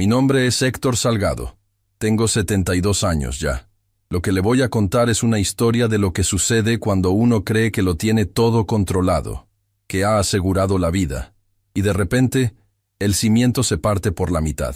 Mi nombre es Héctor Salgado. Tengo 72 años ya. Lo que le voy a contar es una historia de lo que sucede cuando uno cree que lo tiene todo controlado, que ha asegurado la vida, y de repente el cimiento se parte por la mitad.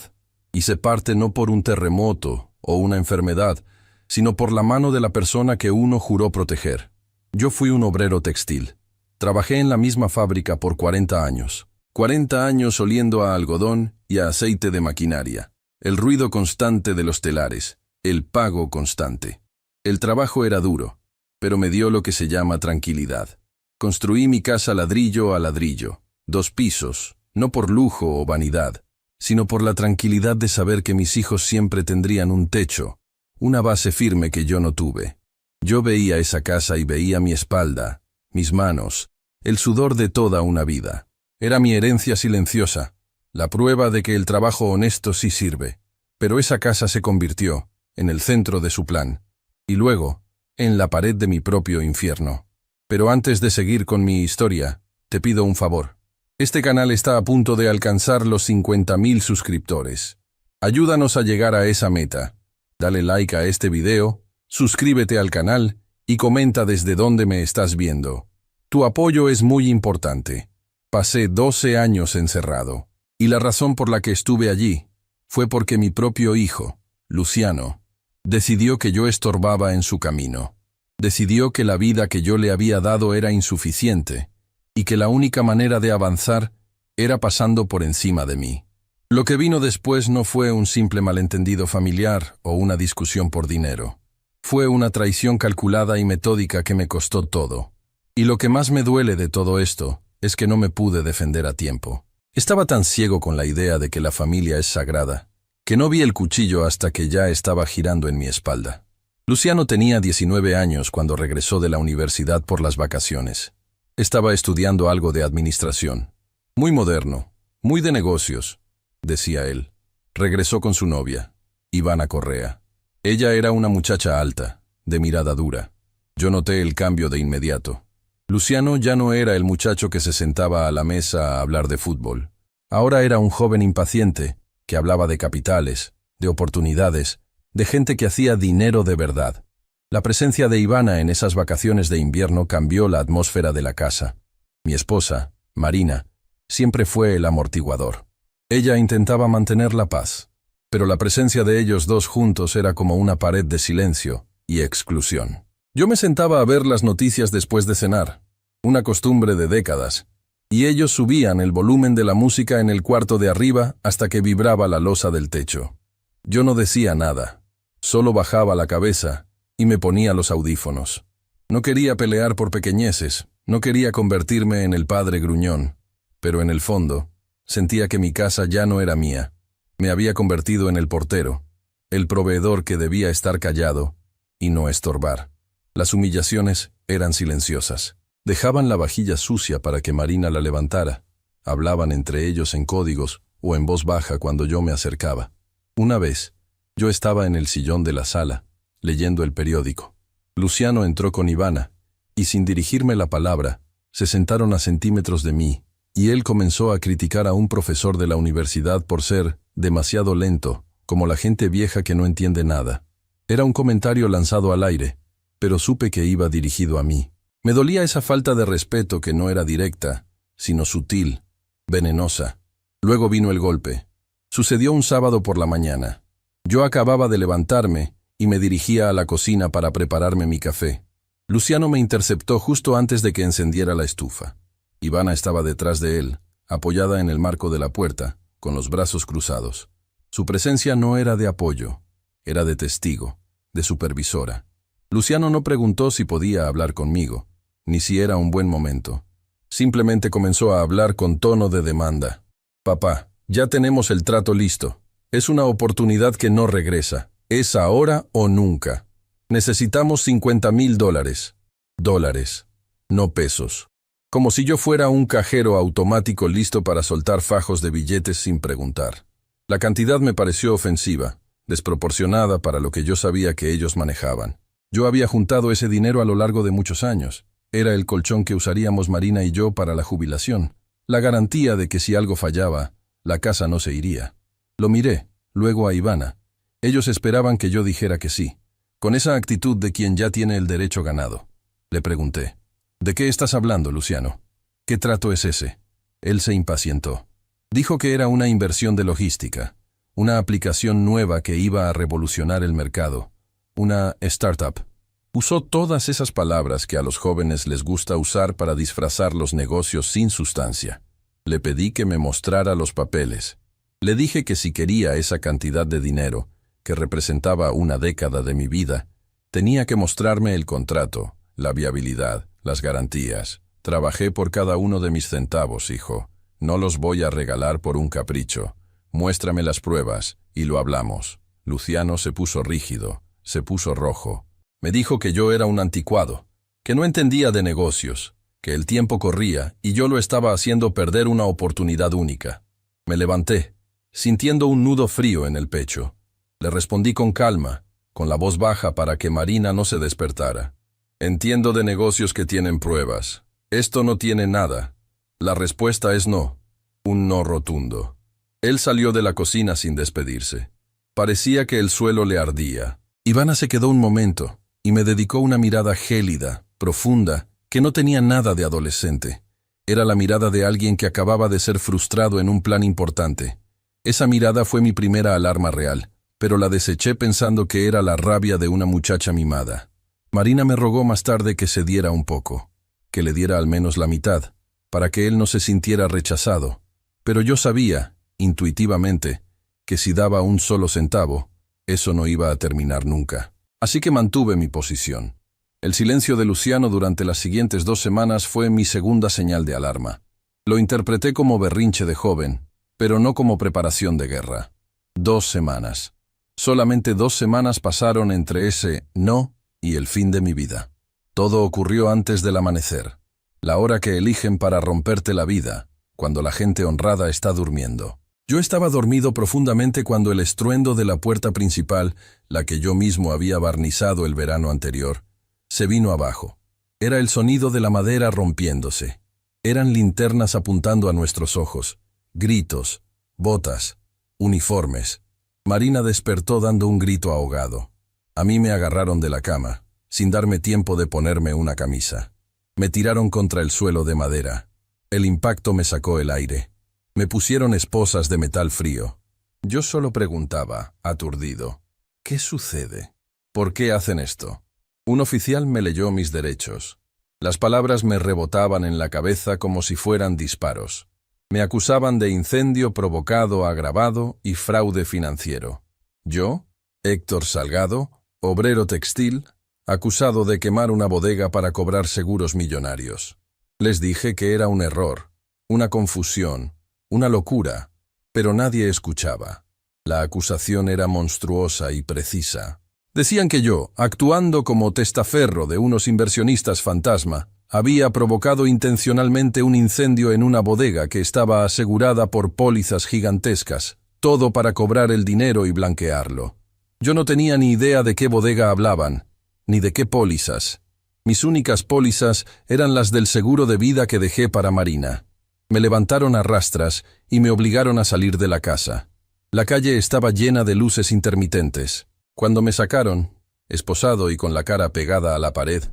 Y se parte no por un terremoto o una enfermedad, sino por la mano de la persona que uno juró proteger. Yo fui un obrero textil. Trabajé en la misma fábrica por 40 años. 40 años oliendo a algodón y a aceite de maquinaria. El ruido constante de los telares. El pago constante. El trabajo era duro, pero me dio lo que se llama tranquilidad. Construí mi casa ladrillo a ladrillo. 2 pisos, no por lujo o vanidad, sino por la tranquilidad de saber que mis hijos siempre tendrían un techo, una base firme que yo no tuve. Yo veía esa casa y veía mi espalda, mis manos, el sudor de toda una vida. Era mi herencia silenciosa, la prueba de que el trabajo honesto sí sirve. Pero esa casa se convirtió en el centro de su plan, y luego, en la pared de mi propio infierno. Pero antes de seguir con mi historia, te pido un favor. Este canal está a punto de alcanzar los 50.000 suscriptores. Ayúdanos a llegar a esa meta. Dale like a este video, suscríbete al canal y comenta desde dónde me estás viendo. Tu apoyo es muy importante. Pasé 12 años encerrado, y la razón por la que estuve allí fue porque mi propio hijo, Luciano, decidió que yo estorbaba en su camino. Decidió que la vida que yo le había dado era insuficiente, y que la única manera de avanzar era pasando por encima de mí. Lo que vino después no fue un simple malentendido familiar o una discusión por dinero. Fue una traición calculada y metódica que me costó todo. Y lo que más me duele de todo esto es que no me pude defender a tiempo. Estaba tan ciego con la idea de que la familia es sagrada, que no vi el cuchillo hasta que ya estaba girando en mi espalda. Luciano tenía 19 años cuando regresó de la universidad por las vacaciones. Estaba estudiando algo de administración. Muy moderno, muy de negocios, decía él. Regresó con su novia, Ivana Correa. Ella era una muchacha alta, de mirada dura. Yo noté el cambio de inmediato. Luciano ya no era el muchacho que se sentaba a la mesa a hablar de fútbol. Ahora era un joven impaciente, que hablaba de capitales, de oportunidades, de gente que hacía dinero de verdad. La presencia de Ivana en esas vacaciones de invierno cambió la atmósfera de la casa. Mi esposa, Marina, siempre fue el amortiguador. Ella intentaba mantener la paz, pero la presencia de ellos dos juntos era como una pared de silencio y exclusión. Yo me sentaba a ver las noticias después de cenar, una costumbre de décadas, y ellos subían el volumen de la música en el cuarto de arriba hasta que vibraba la losa del techo. Yo no decía nada, solo bajaba la cabeza y me ponía los audífonos. No quería pelear por pequeñeces, no quería convertirme en el padre gruñón, pero en el fondo, sentía que mi casa ya no era mía. Me había convertido en el portero, el proveedor que debía estar callado y no estorbar. Las humillaciones eran silenciosas. Dejaban la vajilla sucia para que Marina la levantara. Hablaban entre ellos en códigos o en voz baja cuando yo me acercaba. Una vez, yo estaba en el sillón de la sala, leyendo el periódico. Luciano entró con Ivana, y sin dirigirme la palabra, se sentaron a centímetros de mí, y él comenzó a criticar a un profesor de la universidad por ser demasiado lento, como la gente vieja que no entiende nada. Era un comentario lanzado al aire, pero supe que iba dirigido a mí. Me dolía esa falta de respeto que no era directa, sino sutil, venenosa. Luego vino el golpe. Sucedió un sábado por la mañana. Yo acababa de levantarme y me dirigía a la cocina para prepararme mi café. Luciano me interceptó justo antes de que encendiera la estufa. Ivana estaba detrás de él, apoyada en el marco de la puerta, con los brazos cruzados. Su presencia no era de apoyo, era de testigo, de supervisora. Luciano no preguntó si podía hablar conmigo, ni si era un buen momento. Simplemente comenzó a hablar con tono de demanda. «Papá, ya tenemos el trato listo. Es una oportunidad que no regresa. Es ahora o nunca. Necesitamos $50.000. Dólares, no pesos». Como si yo fuera un cajero automático listo para soltar fajos de billetes sin preguntar. La cantidad me pareció ofensiva, desproporcionada para lo que yo sabía que ellos manejaban. Yo había juntado ese dinero a lo largo de muchos años. Era el colchón que usaríamos Marina y yo para la jubilación. La garantía de que si algo fallaba, la casa no se iría. Lo miré, luego a Ivana. Ellos esperaban que yo dijera que sí, con esa actitud de quien ya tiene el derecho ganado. Le pregunté, ¿de qué estás hablando, Luciano? ¿Qué trato es ese? Él se impacientó. Dijo que era una inversión de logística, una aplicación nueva que iba a revolucionar el mercado, una startup. Usó todas esas palabras que a los jóvenes les gusta usar para disfrazar los negocios sin sustancia. Le pedí que me mostrara los papeles. Le dije que si quería esa cantidad de dinero, que representaba una década de mi vida, tenía que mostrarme el contrato, la viabilidad, las garantías. Trabajé por cada uno de mis centavos, hijo. No los voy a regalar por un capricho. Muéstrame las pruebas, y lo hablamos. Luciano se puso rígido, se puso rojo. Me dijo que yo era un anticuado, que no entendía de negocios, que el tiempo corría y yo lo estaba haciendo perder una oportunidad única. Me levanté, sintiendo un nudo frío en el pecho. Le respondí con calma, con la voz baja para que Marina no se despertara. Entiendo de negocios que tienen pruebas. Esto no tiene nada. La respuesta es no. Un no rotundo. Él salió de la cocina sin despedirse. Parecía que el suelo le ardía. Ivana se quedó un momento y me dedicó una mirada gélida, profunda, que no tenía nada de adolescente. Era la mirada de alguien que acababa de ser frustrado en un plan importante. Esa mirada fue mi primera alarma real, pero la deseché pensando que era la rabia de una muchacha mimada. Marina me rogó más tarde que cediera un poco, que le diera al menos la mitad, para que él no se sintiera rechazado. Pero yo sabía, intuitivamente, que si daba un solo centavo, eso no iba a terminar nunca. Así que mantuve mi posición. El silencio de Luciano durante las siguientes 2 semanas fue mi segunda señal de alarma. Lo interpreté como berrinche de joven, pero no como preparación de guerra. 2 semanas. Solamente 2 semanas pasaron entre ese no y el fin de mi vida. Todo ocurrió antes del amanecer, la hora que eligen para romperte la vida, cuando la gente honrada está durmiendo. Yo estaba dormido profundamente cuando el estruendo de la puerta principal, la que yo mismo había barnizado el verano anterior, se vino abajo. Era el sonido de la madera rompiéndose. Eran linternas apuntando a nuestros ojos, gritos, botas, uniformes. Marina despertó dando un grito ahogado. A mí me agarraron de la cama, sin darme tiempo de ponerme una camisa. Me tiraron contra el suelo de madera. El impacto me sacó el aire. Me pusieron esposas de metal frío. Yo solo preguntaba, aturdido, ¿qué sucede? ¿Por qué hacen esto? Un oficial me leyó mis derechos. Las palabras me rebotaban en la cabeza como si fueran disparos. Me acusaban de incendio provocado agravado y fraude financiero. Yo, Héctor Salgado, obrero textil, acusado de quemar una bodega para cobrar seguros millonarios. Les dije que era un error, una confusión, una locura, pero nadie escuchaba. La acusación era monstruosa y precisa. Decían que yo, actuando como testaferro de unos inversionistas fantasma, había provocado intencionalmente un incendio en una bodega que estaba asegurada por pólizas gigantescas, todo para cobrar el dinero y blanquearlo. Yo no tenía ni idea de qué bodega hablaban, ni de qué pólizas. Mis únicas pólizas eran las del seguro de vida que dejé para Marina. Me levantaron a rastras y me obligaron a salir de la casa. La calle estaba llena de luces intermitentes. Cuando me sacaron, esposado y con la cara pegada a la pared,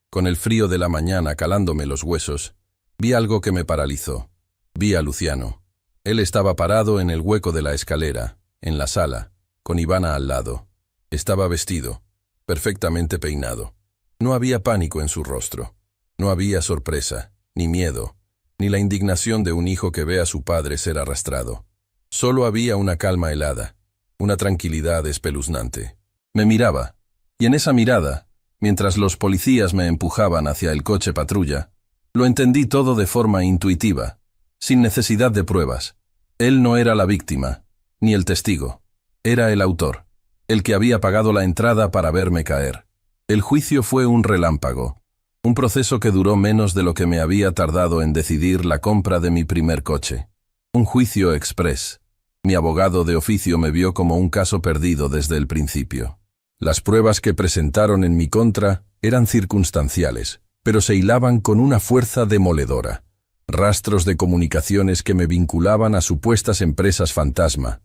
con el frío de la mañana calándome los huesos, vi algo que me paralizó. Vi a Luciano. Él estaba parado en el hueco de la escalera, en la sala, con Ivana al lado. Estaba vestido, perfectamente peinado. No había pánico en su rostro. No había sorpresa, ni miedo, ni la indignación de un hijo que ve a su padre ser arrastrado. Solo había una calma helada, una tranquilidad espeluznante. Me miraba, y en esa mirada, mientras los policías me empujaban hacia el coche patrulla, lo entendí todo de forma intuitiva, sin necesidad de pruebas. Él no era la víctima, ni el testigo. Era el autor, el que había pagado la entrada para verme caer. El juicio fue un relámpago, un proceso que duró menos de lo que me había tardado en decidir la compra de mi primer coche. Un juicio express. Mi abogado de oficio me vio como un caso perdido desde el principio. Las pruebas que presentaron en mi contra eran circunstanciales, pero se hilaban con una fuerza demoledora. Rastros de comunicaciones que me vinculaban a supuestas empresas fantasma,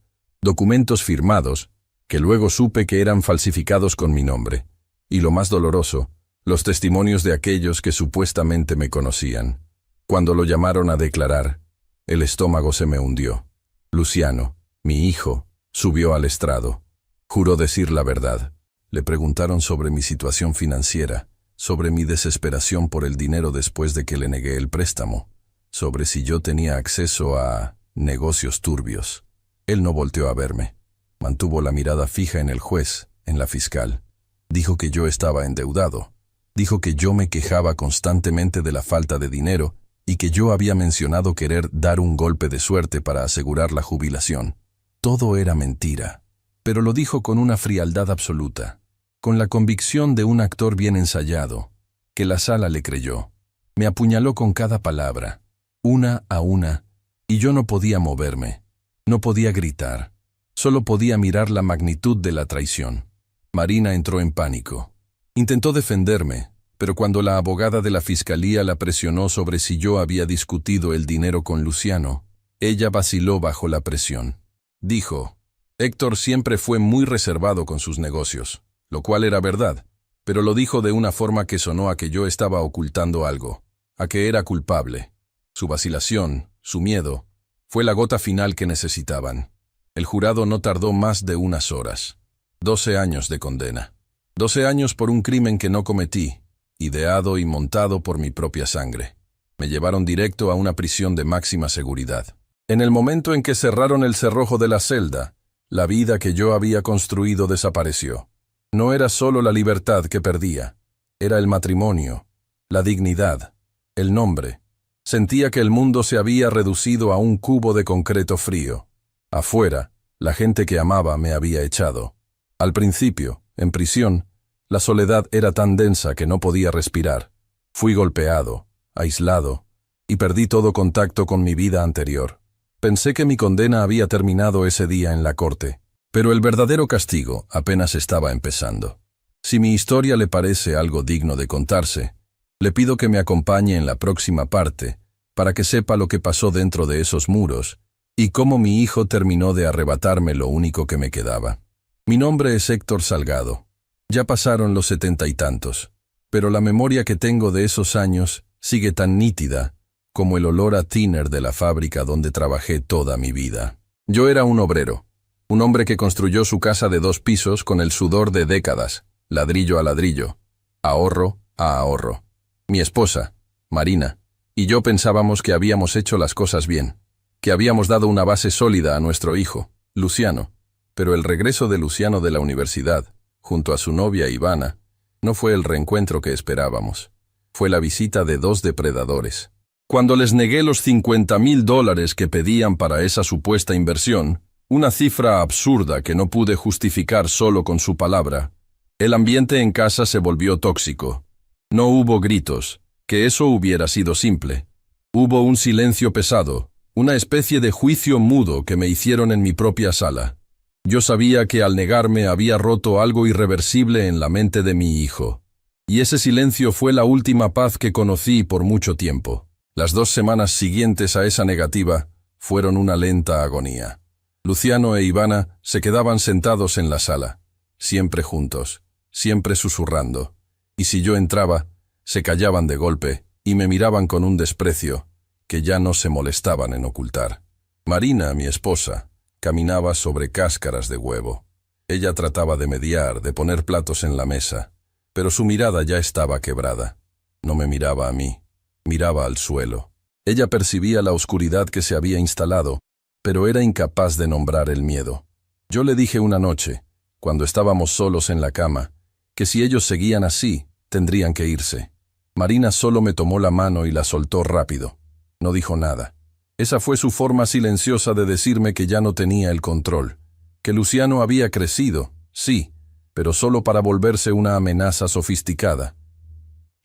documentos firmados, que luego supe que eran falsificados con mi nombre, y lo más doloroso, los testimonios de aquellos que supuestamente me conocían. Cuando lo llamaron a declarar, el estómago se me hundió. Luciano, mi hijo, subió al estrado. Juró decir la verdad. Le preguntaron sobre mi situación financiera, sobre mi desesperación por el dinero después de que le negué el préstamo, sobre si yo tenía acceso a negocios turbios. Él no volteó a verme. Mantuvo la mirada fija en el juez, en la fiscal. Dijo que yo estaba endeudado. Dijo que yo me quejaba constantemente de la falta de dinero y que yo había mencionado querer dar un golpe de suerte para asegurar la jubilación. Todo era mentira, pero lo dijo con una frialdad absoluta, con la convicción de un actor bien ensayado, que la sala le creyó. Me apuñaló con cada palabra, una a una, y yo no podía moverme, no podía gritar, solo podía mirar la magnitud de la traición. Marina entró en pánico. Intentó defenderme, pero cuando la abogada de la fiscalía la presionó sobre si yo había discutido el dinero con Luciano, ella vaciló bajo la presión. Dijo, Héctor siempre fue muy reservado con sus negocios, lo cual era verdad, pero lo dijo de una forma que sonó a que yo estaba ocultando algo, a que era culpable. Su vacilación, su miedo, fue la gota final que necesitaban. El jurado no tardó más de unas horas. 12 años de condena. 12 años por un crimen que no cometí, ideado y montado por mi propia sangre. Me llevaron directo a una prisión de máxima seguridad. En el momento en que cerraron el cerrojo de la celda, la vida que yo había construido desapareció. No era solo la libertad que perdía, era el matrimonio, la dignidad, el nombre. Sentía que el mundo se había reducido a un cubo de concreto frío. Afuera, la gente que amaba me había echado. Al principio, en prisión, la soledad era tan densa que no podía respirar. Fui golpeado, aislado, y perdí todo contacto con mi vida anterior. Pensé que mi condena había terminado ese día en la corte, pero el verdadero castigo apenas estaba empezando. Si mi historia le parece algo digno de contarse, le pido que me acompañe en la próxima parte, para que sepa lo que pasó dentro de esos muros, y cómo mi hijo terminó de arrebatarme lo único que me quedaba. Mi nombre es Héctor Salgado. Ya pasaron los 70 y tantos, pero la memoria que tengo de esos años sigue tan nítida como el olor a thinner de la fábrica donde trabajé toda mi vida. Yo era un obrero, un hombre que construyó su casa de 2 pisos con el sudor de décadas, ladrillo a ladrillo, ahorro a ahorro. Mi esposa, Marina, y yo pensábamos que habíamos hecho las cosas bien, que habíamos dado una base sólida a nuestro hijo, Luciano, pero el regreso de Luciano de la universidad, junto a su novia Ivana, no fue el reencuentro que esperábamos. Fue la visita de 2 depredadores. Cuando les negué los $50,000 que pedían para esa supuesta inversión, una cifra absurda que no pude justificar solo con su palabra, el ambiente en casa se volvió tóxico. No hubo gritos, que eso hubiera sido simple. Hubo un silencio pesado, una especie de juicio mudo que me hicieron en mi propia sala. Yo sabía que al negarme había roto algo irreversible en la mente de mi hijo. Y ese silencio fue la última paz que conocí por mucho tiempo. Las 2 semanas siguientes a esa negativa fueron una lenta agonía. Luciano e Ivana se quedaban sentados en la sala, siempre juntos, siempre susurrando. Y si yo entraba, se callaban de golpe y me miraban con un desprecio que ya no se molestaban en ocultar. Marina, mi esposa, caminaba sobre cáscaras de huevo. Ella trataba de mediar, de poner platos en la mesa, pero su mirada ya estaba quebrada. No me miraba a mí, miraba al suelo. Ella percibía la oscuridad que se había instalado, pero era incapaz de nombrar el miedo. Yo le dije una noche, cuando estábamos solos en la cama, que si ellos seguían así, tendrían que irse. Marina solo me tomó la mano y la soltó rápido. No dijo nada. Esa fue su forma silenciosa de decirme que ya no tenía el control, que Luciano había crecido, sí, pero solo para volverse una amenaza sofisticada.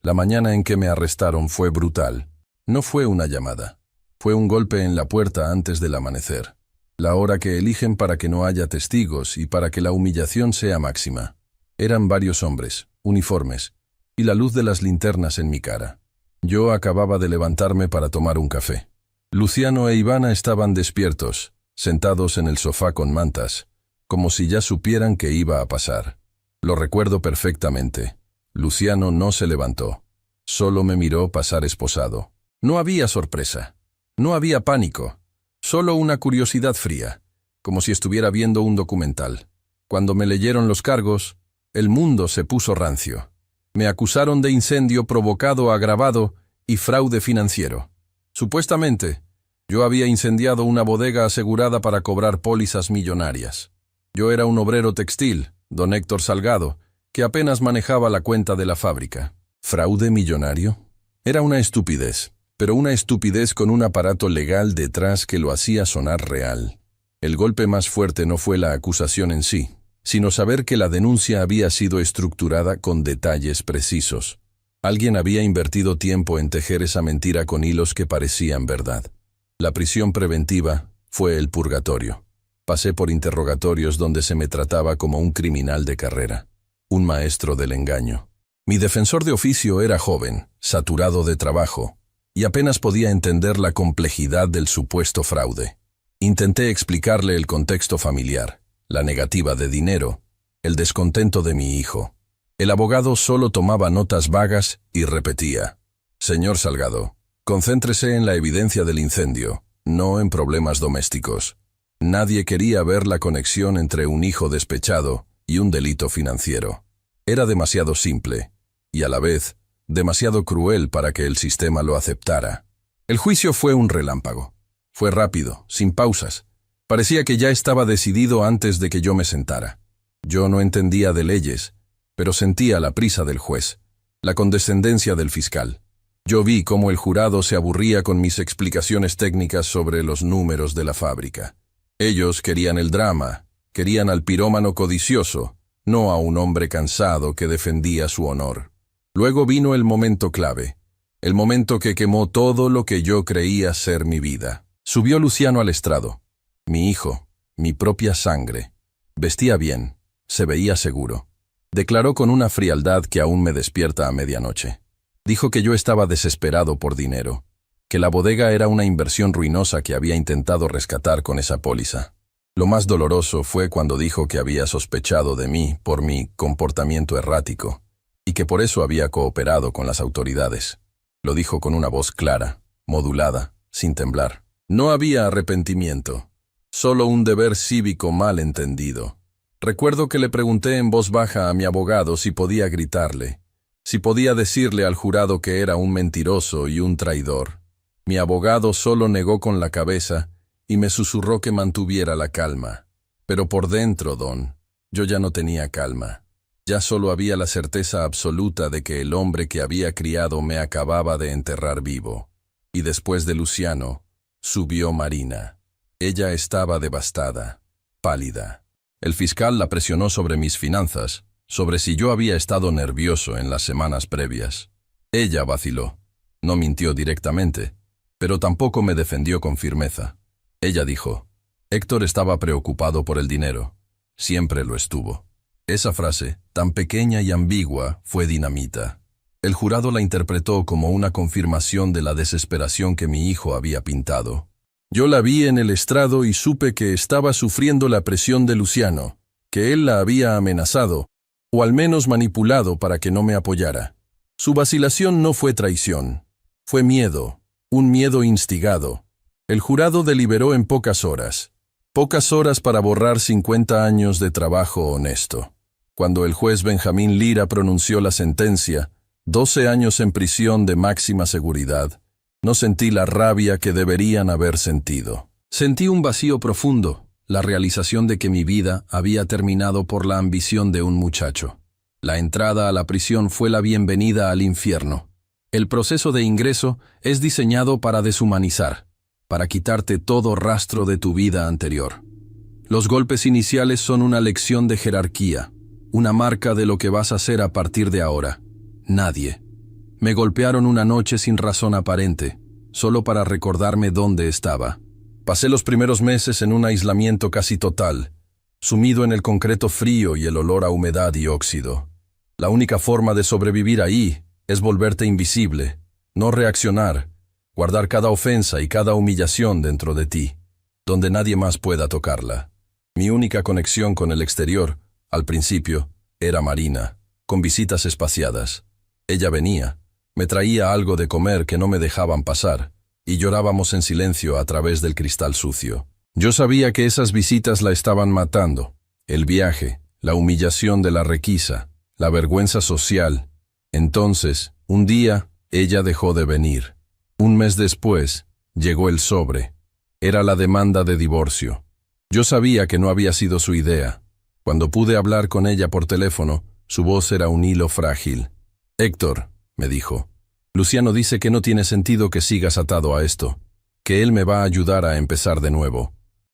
La mañana en que me arrestaron fue brutal. No fue una llamada. Fue un golpe en la puerta antes del amanecer. La hora que eligen para que no haya testigos y para que la humillación sea máxima. Eran varios hombres, uniformes, y la luz de las linternas en mi cara. Yo acababa de levantarme para tomar un café. Luciano e Ivana estaban despiertos, sentados en el sofá con mantas, como si ya supieran qué iba a pasar. Lo recuerdo perfectamente. Luciano no se levantó. Solo me miró pasar esposado. No había sorpresa. No había pánico. Solo una curiosidad fría, como si estuviera viendo un documental. Cuando me leyeron los cargos, el mundo se puso rancio. Me acusaron de incendio provocado agravado y fraude financiero. Supuestamente, yo había incendiado una bodega asegurada para cobrar pólizas millonarias. Yo era un obrero textil, don Héctor Salgado, que apenas manejaba la cuenta de la fábrica. ¿Fraude millonario? Era una estupidez, pero una estupidez con un aparato legal detrás que lo hacía sonar real. El golpe más fuerte no fue la acusación en sí, sino saber que la denuncia había sido estructurada con detalles precisos. Alguien había invertido tiempo en tejer esa mentira con hilos que parecían verdad. La prisión preventiva fue el purgatorio. Pasé por interrogatorios donde se me trataba como un criminal de carrera, un maestro del engaño. Mi defensor de oficio era joven, saturado de trabajo, y apenas podía entender la complejidad del supuesto fraude. Intenté explicarle el contexto familiar, la negativa de dinero, el descontento de mi hijo. El abogado solo tomaba notas vagas y repetía: «Señor Salgado, concéntrese en la evidencia del incendio, no en problemas domésticos». Nadie quería ver la conexión entre un hijo despechado y un delito financiero. Era demasiado simple, y a la vez, demasiado cruel para que el sistema lo aceptara. El juicio fue un relámpago. Fue rápido, sin pausas. Parecía que ya estaba decidido antes de que yo me sentara. Yo no entendía de leyes, pero sentía la prisa del juez, la condescendencia del fiscal. Yo vi cómo el jurado se aburría con mis explicaciones técnicas sobre los números de la fábrica. Ellos querían el drama, querían al pirómano codicioso, no a un hombre cansado que defendía su honor. Luego vino el momento clave, el momento que quemó todo lo que yo creía ser mi vida. Subió Luciano al estrado. Mi hijo, mi propia sangre. Vestía bien, se veía seguro. Declaró con una frialdad que aún me despierta a medianoche. Dijo que yo estaba desesperado por dinero, que la bodega era una inversión ruinosa que había intentado rescatar con esa póliza. Lo más doloroso fue cuando dijo que había sospechado de mí por mi comportamiento errático y que por eso había cooperado con las autoridades. Lo dijo con una voz clara, modulada, sin temblar. No había arrepentimiento, solo un deber cívico mal entendido. Recuerdo que le pregunté en voz baja a mi abogado si podía gritarle, si podía decirle al jurado que era un mentiroso y un traidor. Mi abogado solo negó con la cabeza y me susurró que mantuviera la calma. Pero por dentro, don, yo ya no tenía calma. Ya solo había la certeza absoluta de que el hombre que había criado me acababa de enterrar vivo. Y después de Luciano, subió Marina. Ella estaba devastada, pálida. El fiscal la presionó sobre mis finanzas, sobre si yo había estado nervioso en las semanas previas. Ella vaciló. No mintió directamente, pero tampoco me defendió con firmeza. Ella dijo: Héctor estaba preocupado por el dinero. Siempre lo estuvo. Esa frase, tan pequeña y ambigua, fue dinamita. El jurado la interpretó como una confirmación de la desesperación que mi hijo había pintado. Yo la vi en el estrado y supe que estaba sufriendo la presión de Luciano, que él la había amenazado, o al menos manipulado para que no me apoyara. Su vacilación no fue traición, fue miedo, un miedo instigado. El jurado deliberó en pocas horas para borrar 50 años de trabajo honesto. Cuando el juez Benjamín Lira pronunció la sentencia, 12 años en prisión de máxima seguridad, no sentí la rabia que deberían haber sentido. Sentí un vacío profundo, la realización de que mi vida había terminado por la ambición de un muchacho. La entrada a la prisión fue la bienvenida al infierno. El proceso de ingreso es diseñado para deshumanizar, para quitarte todo rastro de tu vida anterior. Los golpes iniciales son una lección de jerarquía, una marca de lo que vas a hacer a partir de ahora. Nadie. Me golpearon una noche sin razón aparente, solo para recordarme dónde estaba. Pasé los primeros meses en un aislamiento casi total, sumido en el concreto frío y el olor a humedad y óxido. La única forma de sobrevivir ahí es volverte invisible, no reaccionar, guardar cada ofensa y cada humillación dentro de ti. donde nadie más pueda tocarla. Mi única conexión con el exterior, al principio, era Marina, con visitas espaciadas. Ella venía, me traía algo de comer que no me dejaban pasar, y llorábamos en silencio a través del cristal sucio. Yo sabía que esas visitas la estaban matando. El viaje, la humillación de la requisa, la vergüenza social. Entonces, un día, ella dejó de venir. Un mes después, llegó el sobre. Era la demanda de divorcio. Yo sabía que no había sido su idea. Cuando pude hablar con ella por teléfono, su voz era un hilo frágil. «Héctor», me dijo, «Luciano dice que no tiene sentido que sigas atado a esto, que él me va a ayudar a empezar de nuevo».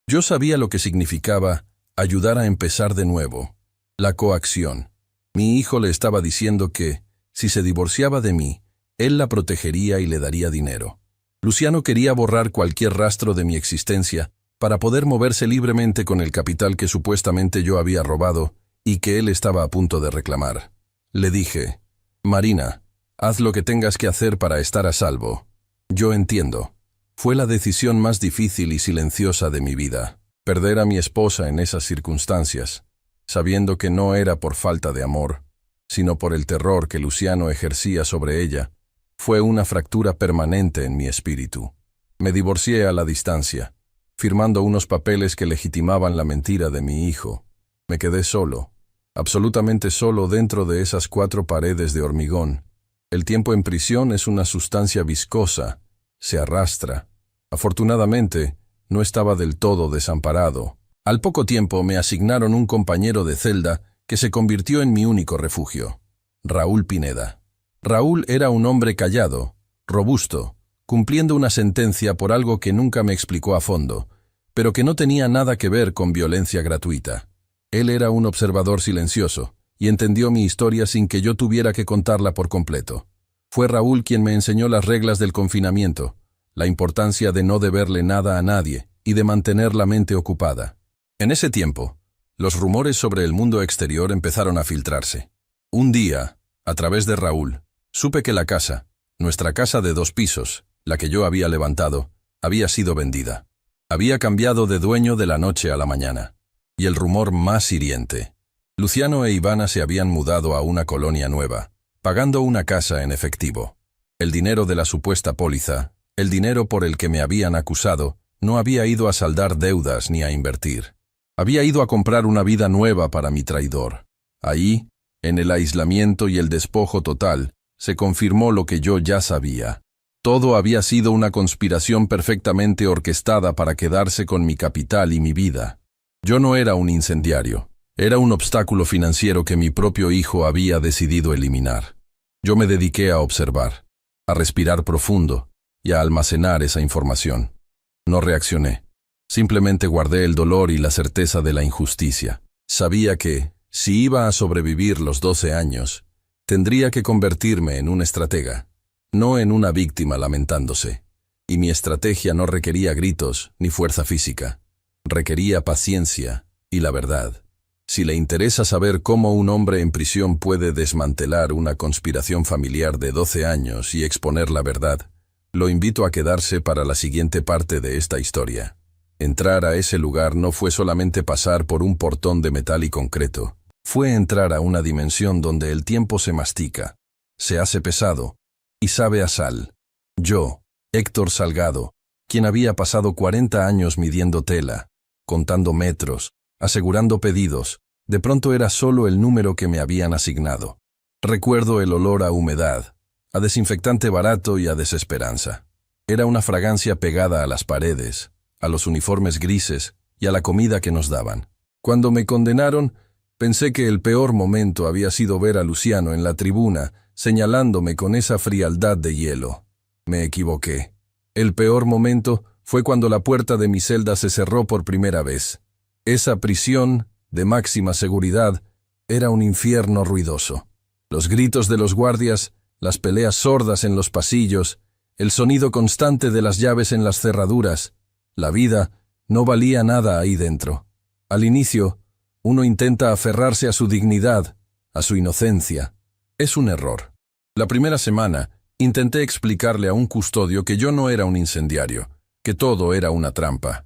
Yo sabía lo que significaba ayudar a empezar de nuevo. La coacción. Mi hijo le estaba diciendo que, si se divorciaba de mí, él la protegería y le daría dinero. Luciano quería borrar cualquier rastro de mi existencia para poder moverse libremente con el capital que supuestamente yo había robado y que él estaba a punto de reclamar. Le dije, «Marina, haz lo que tengas que hacer para estar a salvo». Yo entiendo. Fue la decisión más difícil y silenciosa de mi vida. Perder a mi esposa en esas circunstancias, sabiendo que no era por falta de amor, sino por el terror que Luciano ejercía sobre ella, fue una fractura permanente en mi espíritu. Me divorcié a la distancia, firmando unos papeles que legitimaban la mentira de mi hijo. Me quedé solo, absolutamente solo dentro de esas 4 paredes de hormigón. El tiempo en prisión es una sustancia viscosa, se arrastra. Afortunadamente, no estaba del todo desamparado. Al poco tiempo me asignaron un compañero de celda que se convirtió en mi único refugio, Raúl Pineda. Raúl era un hombre callado, robusto, cumpliendo una sentencia por algo que nunca me explicó a fondo, pero que no tenía nada que ver con violencia gratuita. Él era un observador silencioso, y entendió mi historia sin que yo tuviera que contarla por completo. Fue Raúl quien me enseñó las reglas del confinamiento, la importancia de no deberle nada a nadie y de mantener la mente ocupada. En ese tiempo, los rumores sobre el mundo exterior empezaron a filtrarse. Un día, a través de Raúl, supe que la casa, nuestra casa de 2 pisos, la que yo había levantado, había sido vendida. Había cambiado de dueño de la noche a la mañana. Y el rumor más hiriente. Luciano e Ivana se habían mudado a una colonia nueva, pagando una casa en efectivo. El dinero de la supuesta póliza, el dinero por el que me habían acusado, no había ido a saldar deudas ni a invertir. Había ido a comprar una vida nueva para mi traidor. Ahí, en el aislamiento y el despojo total, se confirmó lo que yo ya sabía. Todo había sido una conspiración perfectamente orquestada para quedarse con mi capital y mi vida. Yo no era un incendiario. Era un obstáculo financiero que mi propio hijo había decidido eliminar. Yo me dediqué a observar, a respirar profundo y a almacenar esa información. No reaccioné. Simplemente guardé el dolor y la certeza de la injusticia. Sabía que, si iba a sobrevivir los 12 años, tendría que convertirme en un estratega, no en una víctima lamentándose. Y mi estrategia no requería gritos ni fuerza física. Requería paciencia y la verdad. Si le interesa saber cómo un hombre en prisión puede desmantelar una conspiración familiar de 12 años y exponer la verdad, lo invito a quedarse para la siguiente parte de esta historia. Entrar a ese lugar no fue solamente pasar por un portón de metal y concreto. Fue entrar a una dimensión donde el tiempo se mastica, se hace pesado y sabe a sal. Yo, Héctor Salgado, quien había pasado 40 años midiendo tela, contando metros, asegurando pedidos, de pronto era solo el número que me habían asignado. Recuerdo el olor a humedad, a desinfectante barato y a desesperanza. Era una fragancia pegada a las paredes, a los uniformes grises y a la comida que nos daban. Cuando me condenaron, pensé que el peor momento había sido ver a Luciano en la tribuna, señalándome con esa frialdad de hielo. Me equivoqué. El peor momento fue cuando la puerta de mi celda se cerró por primera vez. Esa prisión, de máxima seguridad, era un infierno ruidoso. Los gritos de los guardias, las peleas sordas en los pasillos, el sonido constante de las llaves en las cerraduras. La vida no valía nada ahí dentro. Al inicio, uno intenta aferrarse a su dignidad, a su inocencia. Es un error. La primera semana, intenté explicarle a un custodio que yo no era un incendiario, que todo era una trampa.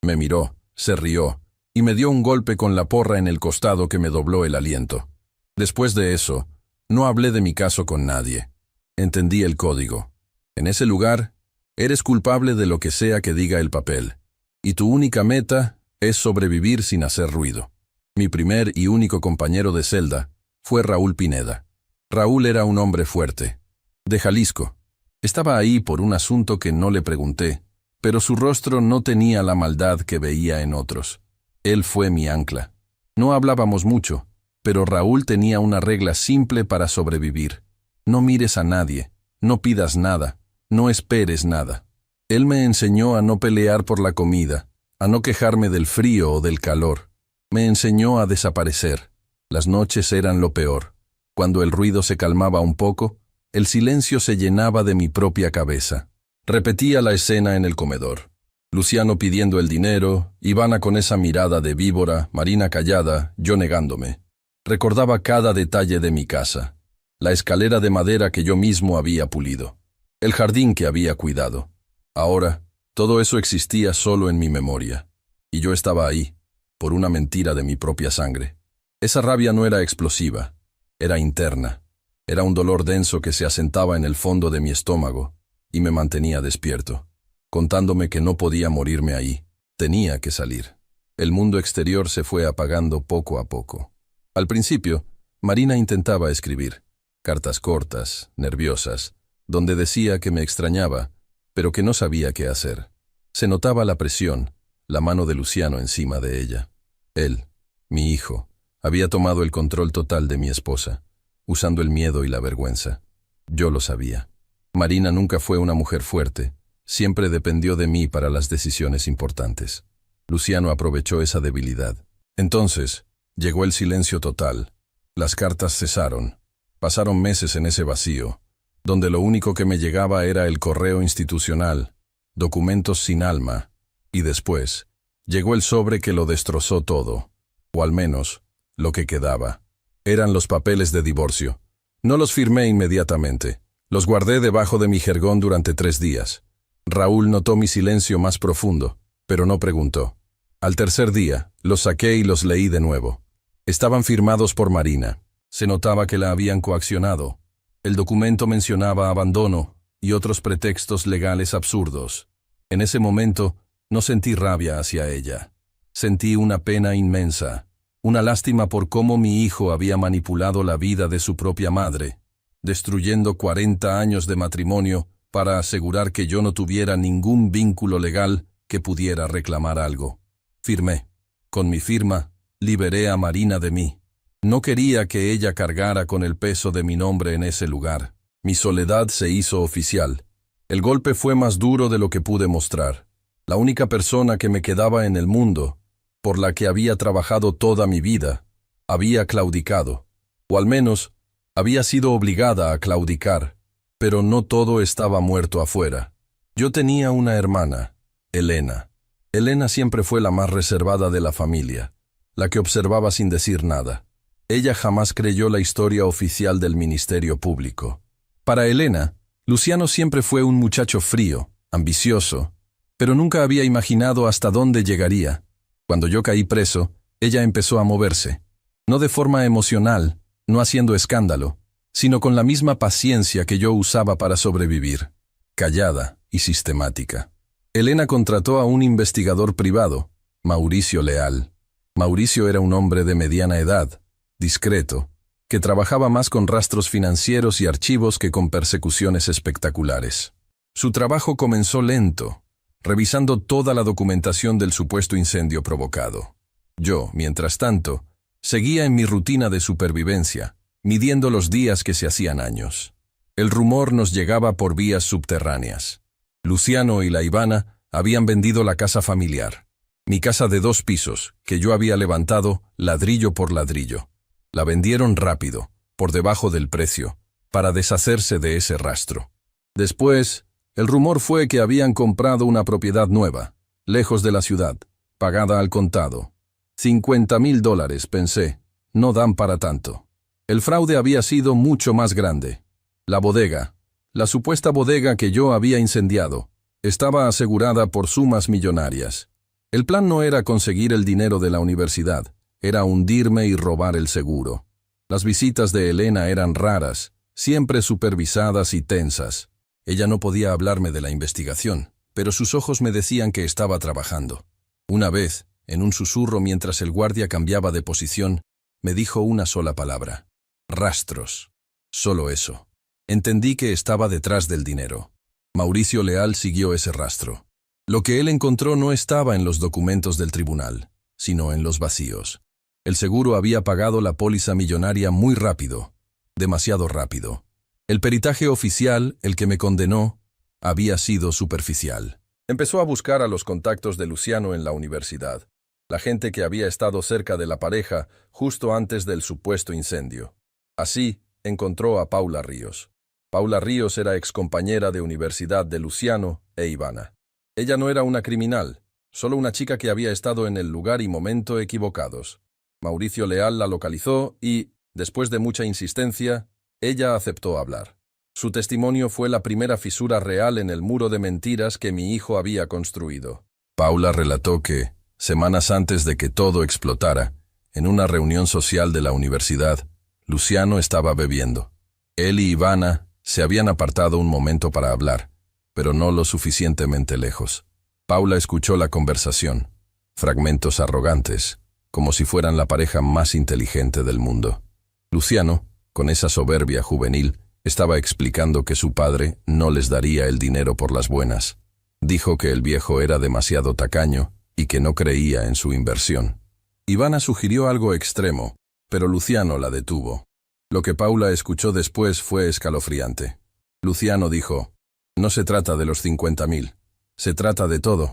Me miró, se rió, y me dio un golpe con la porra en el costado que me dobló el aliento. Después de eso, no hablé de mi caso con nadie. Entendí el código. En ese lugar, eres culpable de lo que sea que diga el papel, y tu única meta es sobrevivir sin hacer ruido. Mi primer y único compañero de celda fue Raúl Pineda. Raúl era un hombre fuerte, de Jalisco. Estaba ahí por un asunto que no le pregunté, pero su rostro no tenía la maldad que veía en otros. Él fue mi ancla. No hablábamos mucho, pero Raúl tenía una regla simple para sobrevivir. No mires a nadie, no pidas nada, no esperes nada. Él me enseñó a no pelear por la comida, a no quejarme del frío o del calor. Me enseñó a desaparecer. Las noches eran lo peor. Cuando el ruido se calmaba un poco, el silencio se llenaba de mi propia cabeza. Repetía la escena en el comedor. Luciano pidiendo el dinero, Ivana con esa mirada de víbora, Marina callada, yo negándome. Recordaba cada detalle de mi casa. La escalera de madera que yo mismo había pulido. El jardín que había cuidado. Ahora, todo eso existía solo en mi memoria. Y yo estaba ahí, por una mentira de mi propia sangre. Esa rabia no era explosiva, era interna. Era un dolor denso que se asentaba en el fondo de mi estómago y me mantenía despierto, contándome que no podía morirme ahí. Tenía que salir. El mundo exterior se fue apagando poco a poco. Al principio, Marina intentaba escribir, cartas cortas, nerviosas, donde decía que me extrañaba, pero que no sabía qué hacer. Se notaba la presión, la mano de Luciano encima de ella. Él, mi hijo, había tomado el control total de mi esposa, usando el miedo y la vergüenza. Yo lo sabía. Marina nunca fue una mujer fuerte, siempre dependió de mí para las decisiones importantes. Luciano aprovechó esa debilidad. Entonces, llegó el silencio total. Las cartas cesaron. Pasaron meses en ese vacío, donde lo único que me llegaba era el correo institucional, documentos sin alma, y después, llegó el sobre que lo destrozó todo, o al menos, lo que quedaba. Eran los papeles de divorcio. No los firmé inmediatamente. Los guardé debajo de mi jergón durante 3 días. Raúl notó mi silencio más profundo, pero no preguntó. Al tercer día, los saqué y los leí de nuevo. Estaban firmados por Marina. Se notaba que la habían coaccionado. El documento mencionaba abandono y otros pretextos legales absurdos. En ese momento, no sentí rabia hacia ella. Sentí una pena inmensa, una lástima por cómo mi hijo había manipulado la vida de su propia madre, destruyendo 40 años de matrimonio para asegurar que yo no tuviera ningún vínculo legal que pudiera reclamar algo. Firmé. Con mi firma, liberé a Marina de mí. No quería que ella cargara con el peso de mi nombre en ese lugar. Mi soledad se hizo oficial. El golpe fue más duro de lo que pude mostrar. La única persona que me quedaba en el mundo, por la que había trabajado toda mi vida, había claudicado, o al menos había sido obligada a claudicar, pero no todo estaba muerto afuera. Yo tenía una hermana, Elena. Elena siempre fue la más reservada de la familia, la que observaba sin decir nada. Ella jamás creyó la historia oficial del Ministerio Público. Para Elena, Luciano siempre fue un muchacho frío, ambicioso, pero nunca había imaginado hasta dónde llegaría. Cuando yo caí preso, ella empezó a moverse. No de forma emocional, no haciendo escándalo, sino con la misma paciencia que yo usaba para sobrevivir. Callada y sistemática. Elena contrató a un investigador privado, Mauricio Leal. Mauricio era un hombre de mediana edad, discreto, que trabajaba más con rastros financieros y archivos que con persecuciones espectaculares. Su trabajo comenzó lento, revisando toda la documentación del supuesto incendio provocado. Yo, mientras tanto, seguía en mi rutina de supervivencia, midiendo los días que se hacían años. El rumor nos llegaba por vías subterráneas. Luciano y la Ivana habían vendido la casa familiar, mi casa de 2 pisos, que yo había levantado ladrillo por ladrillo. La vendieron rápido, por debajo del precio, para deshacerse de ese rastro. Después, el rumor fue que habían comprado una propiedad nueva, lejos de la ciudad, pagada al contado. $50,000, pensé, no dan para tanto. El fraude había sido mucho más grande. La bodega, la supuesta bodega que yo había incendiado, estaba asegurada por sumas millonarias. El plan no era conseguir el dinero de la universidad, era hundirme y robar el seguro. Las visitas de Elena eran raras, siempre supervisadas y tensas. Ella no podía hablarme de la investigación, pero sus ojos me decían que estaba trabajando. Una vez, en un susurro mientras el guardia cambiaba de posición, me dijo una sola palabra: rastros. Solo eso. Entendí que estaba detrás del dinero. Mauricio Leal siguió ese rastro. Lo que él encontró no estaba en los documentos del tribunal, sino en los vacíos. El seguro había pagado la póliza millonaria muy rápido, demasiado rápido. El peritaje oficial, el que me condenó, había sido superficial. Empezó a buscar a los contactos de Luciano en la universidad, la gente que había estado cerca de la pareja justo antes del supuesto incendio. Así, encontró a Paula Ríos. Paula Ríos era excompañera de universidad de Luciano e Ivana. Ella no era una criminal, solo una chica que había estado en el lugar y momento equivocados. Mauricio Leal la localizó y, después de mucha insistencia, ella aceptó hablar. Su testimonio fue la primera fisura real en el muro de mentiras que mi hijo había construido. Paula relató que, semanas antes de que todo explotara, en una reunión social de la universidad, Luciano estaba bebiendo. Él y Ivana se habían apartado un momento para hablar, pero no lo suficientemente lejos. Paula escuchó la conversación, fragmentos arrogantes, como si fueran la pareja más inteligente del mundo. Luciano, con esa soberbia juvenil, estaba explicando que su padre no les daría el dinero por las buenas. Dijo que el viejo era demasiado tacaño y que no creía en su inversión. Ivana sugirió algo extremo, pero Luciano la detuvo. Lo que Paula escuchó después fue escalofriante. Luciano dijo: no se trata de los 50.000, se trata de todo.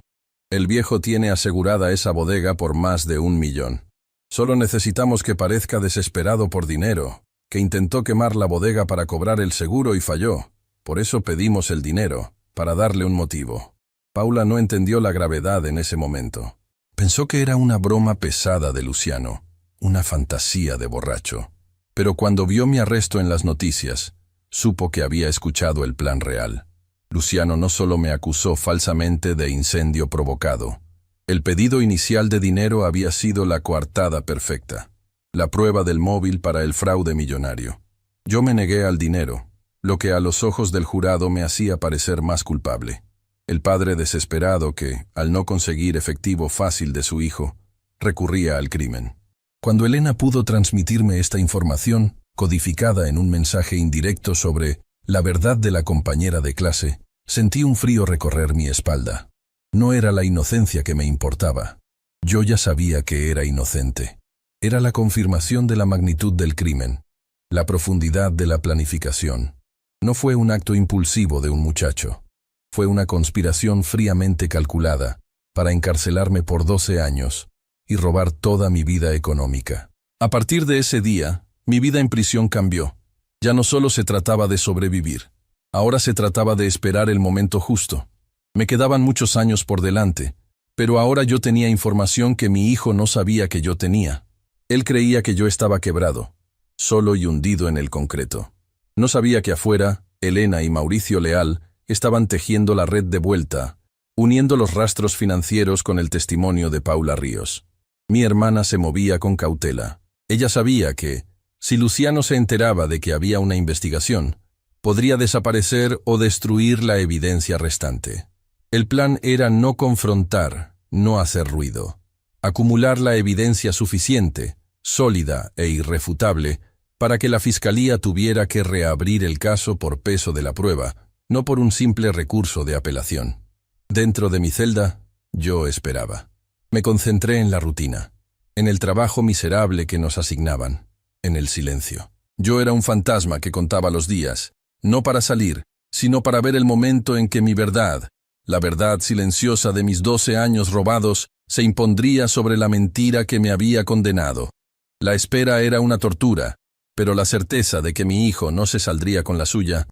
El viejo tiene asegurada esa bodega por más de 1 millón. Solo necesitamos que parezca desesperado por dinero, que intentó quemar la bodega para cobrar el seguro y falló. Por eso pedimos el dinero, para darle un motivo. Paula no entendió la gravedad en ese momento. Pensó que era una broma pesada de Luciano, una fantasía de borracho. Pero cuando vio mi arresto en las noticias, supo que había escuchado el plan real. Luciano no solo me acusó falsamente de incendio provocado. El pedido inicial de dinero había sido la coartada perfecta, la prueba del móvil para el fraude millonario. Yo me negué al dinero, lo que a los ojos del jurado me hacía parecer más culpable. El padre desesperado que, al no conseguir efectivo fácil de su hijo, recurría al crimen. Cuando Elena pudo transmitirme esta información, codificada en un mensaje indirecto sobre la verdad de la compañera de clase, sentí un frío recorrer mi espalda. No era la inocencia que me importaba. Yo ya sabía que era inocente. Era la confirmación de la magnitud del crimen, la profundidad de la planificación. No fue un acto impulsivo de un muchacho. Fue una conspiración fríamente calculada para encarcelarme por 12 años y robar toda mi vida económica. A partir de ese día, mi vida en prisión cambió. Ya no solo se trataba de sobrevivir, ahora se trataba de esperar el momento justo. Me quedaban muchos años por delante, pero ahora yo tenía información que mi hijo no sabía que yo tenía. Él creía que yo estaba quebrado, solo y hundido en el concreto. No sabía que afuera, Elena y Mauricio Leal estaban tejiendo la red de vuelta, uniendo los rastros financieros con el testimonio de Paula Ríos. Mi hermana se movía con cautela. Ella sabía que, si Luciano se enteraba de que había una investigación, podría desaparecer o destruir la evidencia restante. El plan era no confrontar, no hacer ruido. Acumular la evidencia suficiente, sólida e irrefutable, para que la fiscalía tuviera que reabrir el caso por peso de la prueba, no por un simple recurso de apelación. Dentro de mi celda, yo esperaba. Me concentré en la rutina, en el trabajo miserable que nos asignaban, en el silencio. Yo era un fantasma que contaba los días, no para salir, sino para ver el momento en que mi verdad, la verdad silenciosa de mis 12 años robados, se impondría sobre la mentira que me había condenado. La espera era una tortura, pero la certeza de que mi hijo no se saldría con la suya,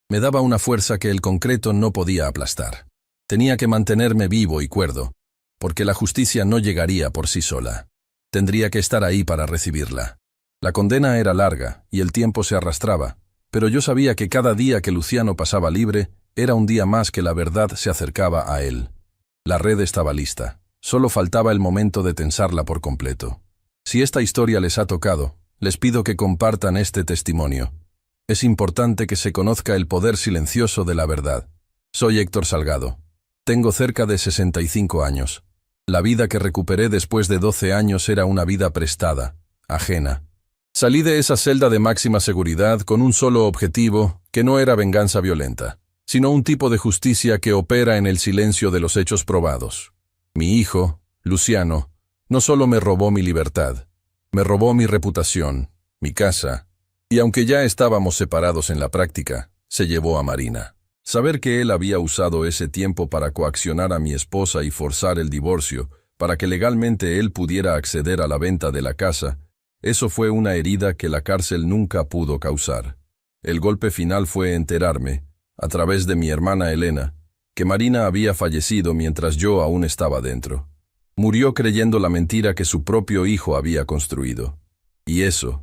me daba una fuerza que el concreto no podía aplastar. Tenía que mantenerme vivo y cuerdo, porque la justicia no llegaría por sí sola. Tendría que estar ahí para recibirla. La condena era larga y el tiempo se arrastraba, pero yo sabía que cada día que Luciano pasaba libre era un día más que la verdad se acercaba a él. La red estaba lista, Solo faltaba el momento de tensarla por completo. Si esta historia les ha tocado, les pido que compartan este testimonio. Es importante que se conozca el poder silencioso de la verdad. Soy Héctor Salgado. Tengo cerca de 65 años. La vida que recuperé después de 12 años era una vida prestada, ajena. Salí de esa celda de máxima seguridad con un solo objetivo, que no era venganza violenta, sino un tipo de justicia que opera en el silencio de los hechos probados. Mi hijo, Luciano, no solo me robó mi libertad, me robó mi reputación, mi casa, y aunque ya estábamos separados en la práctica, se llevó a Marina. Saber que él había usado ese tiempo para coaccionar a mi esposa y forzar el divorcio, para que legalmente él pudiera acceder a la venta de la casa, eso fue una herida que la cárcel nunca pudo causar. El golpe final fue enterarme, a través de mi hermana Elena, que Marina había fallecido mientras yo aún estaba dentro. Murió creyendo la mentira que su propio hijo había construido. Y eso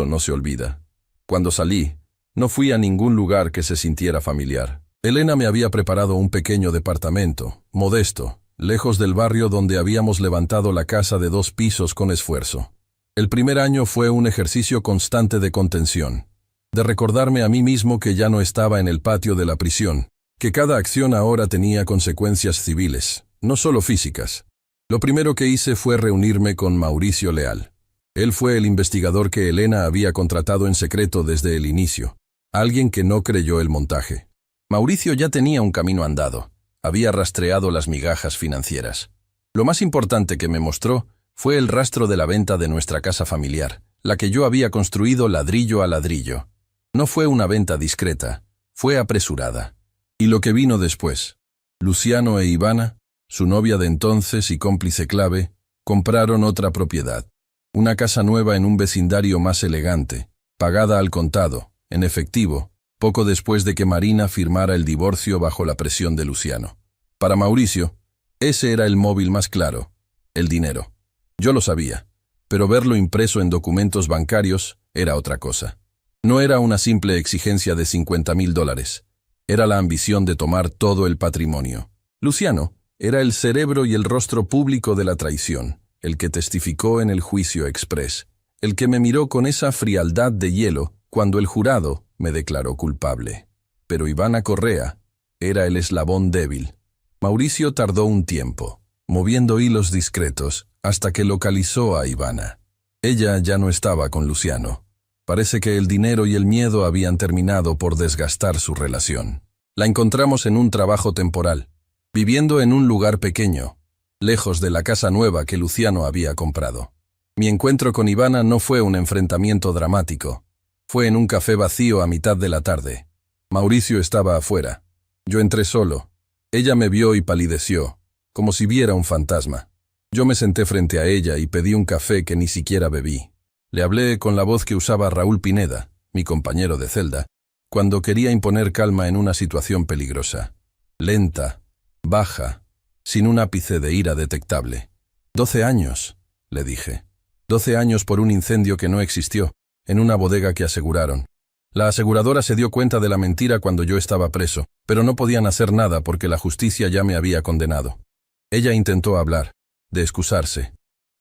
no se olvida. Cuando salí, no fui a ningún lugar que se sintiera familiar. Elena me había preparado un pequeño departamento, modesto, lejos del barrio donde habíamos levantado la casa de 2 pisos con esfuerzo. El primer año fue un ejercicio constante de contención, de recordarme a mí mismo que ya no estaba en el patio de la prisión, que cada acción ahora tenía consecuencias civiles, no solo físicas. Lo primero que hice fue reunirme con Mauricio Leal. Él fue el investigador que Elena había contratado en secreto desde el inicio, alguien que no creyó el montaje. Mauricio ya tenía un camino andado, había rastreado las migajas financieras. Lo más importante que me mostró fue el rastro de la venta de nuestra casa familiar, la que yo había construido ladrillo a ladrillo. No fue una venta discreta, fue apresurada. Y lo que vino después. Luciano e Ivana, su novia de entonces y cómplice clave, compraron otra propiedad. Una casa nueva en un vecindario más elegante, pagada al contado, en efectivo, poco después de que Marina firmara el divorcio bajo la presión de Luciano. Para Mauricio, ese era el móvil más claro, el dinero. Yo lo sabía, pero verlo impreso en documentos bancarios era otra cosa. No era una simple exigencia de $50,000. Era la ambición de tomar todo el patrimonio. Luciano era el cerebro y el rostro público de la traición, el que testificó en el juicio exprés, el que me miró con esa frialdad de hielo cuando el jurado me declaró culpable. Pero Ivana Correa era el eslabón débil. Mauricio tardó un tiempo, moviendo hilos discretos, hasta que localizó a Ivana. Ella ya no estaba con Luciano. Parece que el dinero y el miedo habían terminado por desgastar su relación. La encontramos en un trabajo temporal, viviendo en un lugar pequeño, lejos de la casa nueva que Luciano había comprado. Mi encuentro con Ivana no fue un enfrentamiento dramático. Fue en un café vacío a mitad de la tarde. Mauricio estaba afuera. Yo entré solo. Ella me vio y palideció, como si viera un fantasma. Yo me senté frente a ella y pedí un café que ni siquiera bebí. Le hablé con la voz que usaba Raúl Pineda, mi compañero de celda, cuando quería imponer calma en una situación peligrosa. Lenta, baja, sin un ápice de ira detectable. 12 años, le dije. 12 años por un incendio que no existió, en una bodega que aseguraron. La aseguradora se dio cuenta de la mentira cuando yo estaba preso, pero no podían hacer nada porque la justicia ya me había condenado. Ella intentó hablar, de excusarse.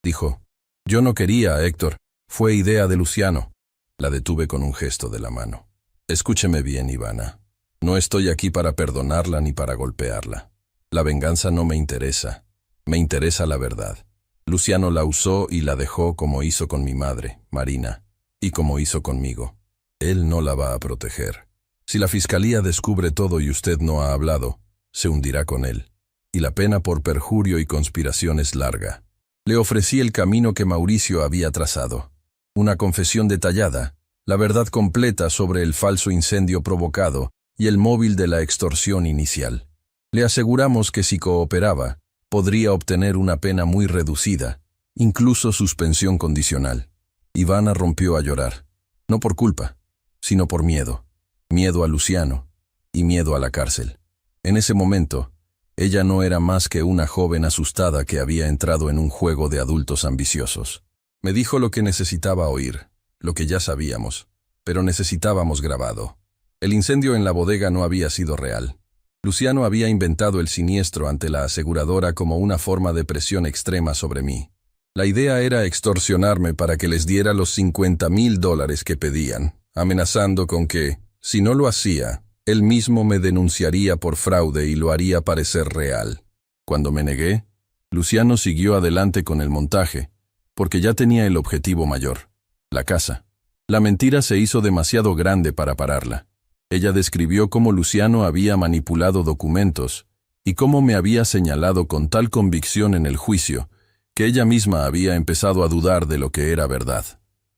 Dijo, «Yo no quería, Héctor. Fue idea de Luciano». La detuve con un gesto de la mano. «Escúcheme bien, Ivana. No estoy aquí para perdonarla ni para golpearla. La venganza no me interesa. Me interesa la verdad. Luciano la usó y la dejó como hizo con mi madre, Marina, y como hizo conmigo. Él no la va a proteger. Si la fiscalía descubre todo y usted no ha hablado, se hundirá con él. Y la pena por perjurio y conspiración es larga». Le ofrecí el camino que Mauricio había trazado. Una confesión detallada, la verdad completa sobre el falso incendio provocado y el móvil de la extorsión inicial. Le aseguramos que si cooperaba, podría obtener una pena muy reducida, incluso suspensión condicional. Ivana rompió a llorar, no por culpa, sino por miedo. Miedo a Luciano y miedo a la cárcel. En ese momento, ella no era más que una joven asustada que había entrado en un juego de adultos ambiciosos. Me dijo lo que necesitaba oír, lo que ya sabíamos, pero necesitábamos grabado. El incendio en la bodega no había sido real. Luciano había inventado el siniestro ante la aseguradora como una forma de presión extrema sobre mí. La idea era extorsionarme para que les diera los $50,000 que pedían, amenazando con que, si no lo hacía, él mismo me denunciaría por fraude y lo haría parecer real. Cuando me negué, Luciano siguió adelante con el montaje, porque ya tenía el objetivo mayor, la casa. La mentira se hizo demasiado grande para pararla. Ella describió cómo Luciano había manipulado documentos y cómo me había señalado con tal convicción en el juicio que ella misma había empezado a dudar de lo que era verdad.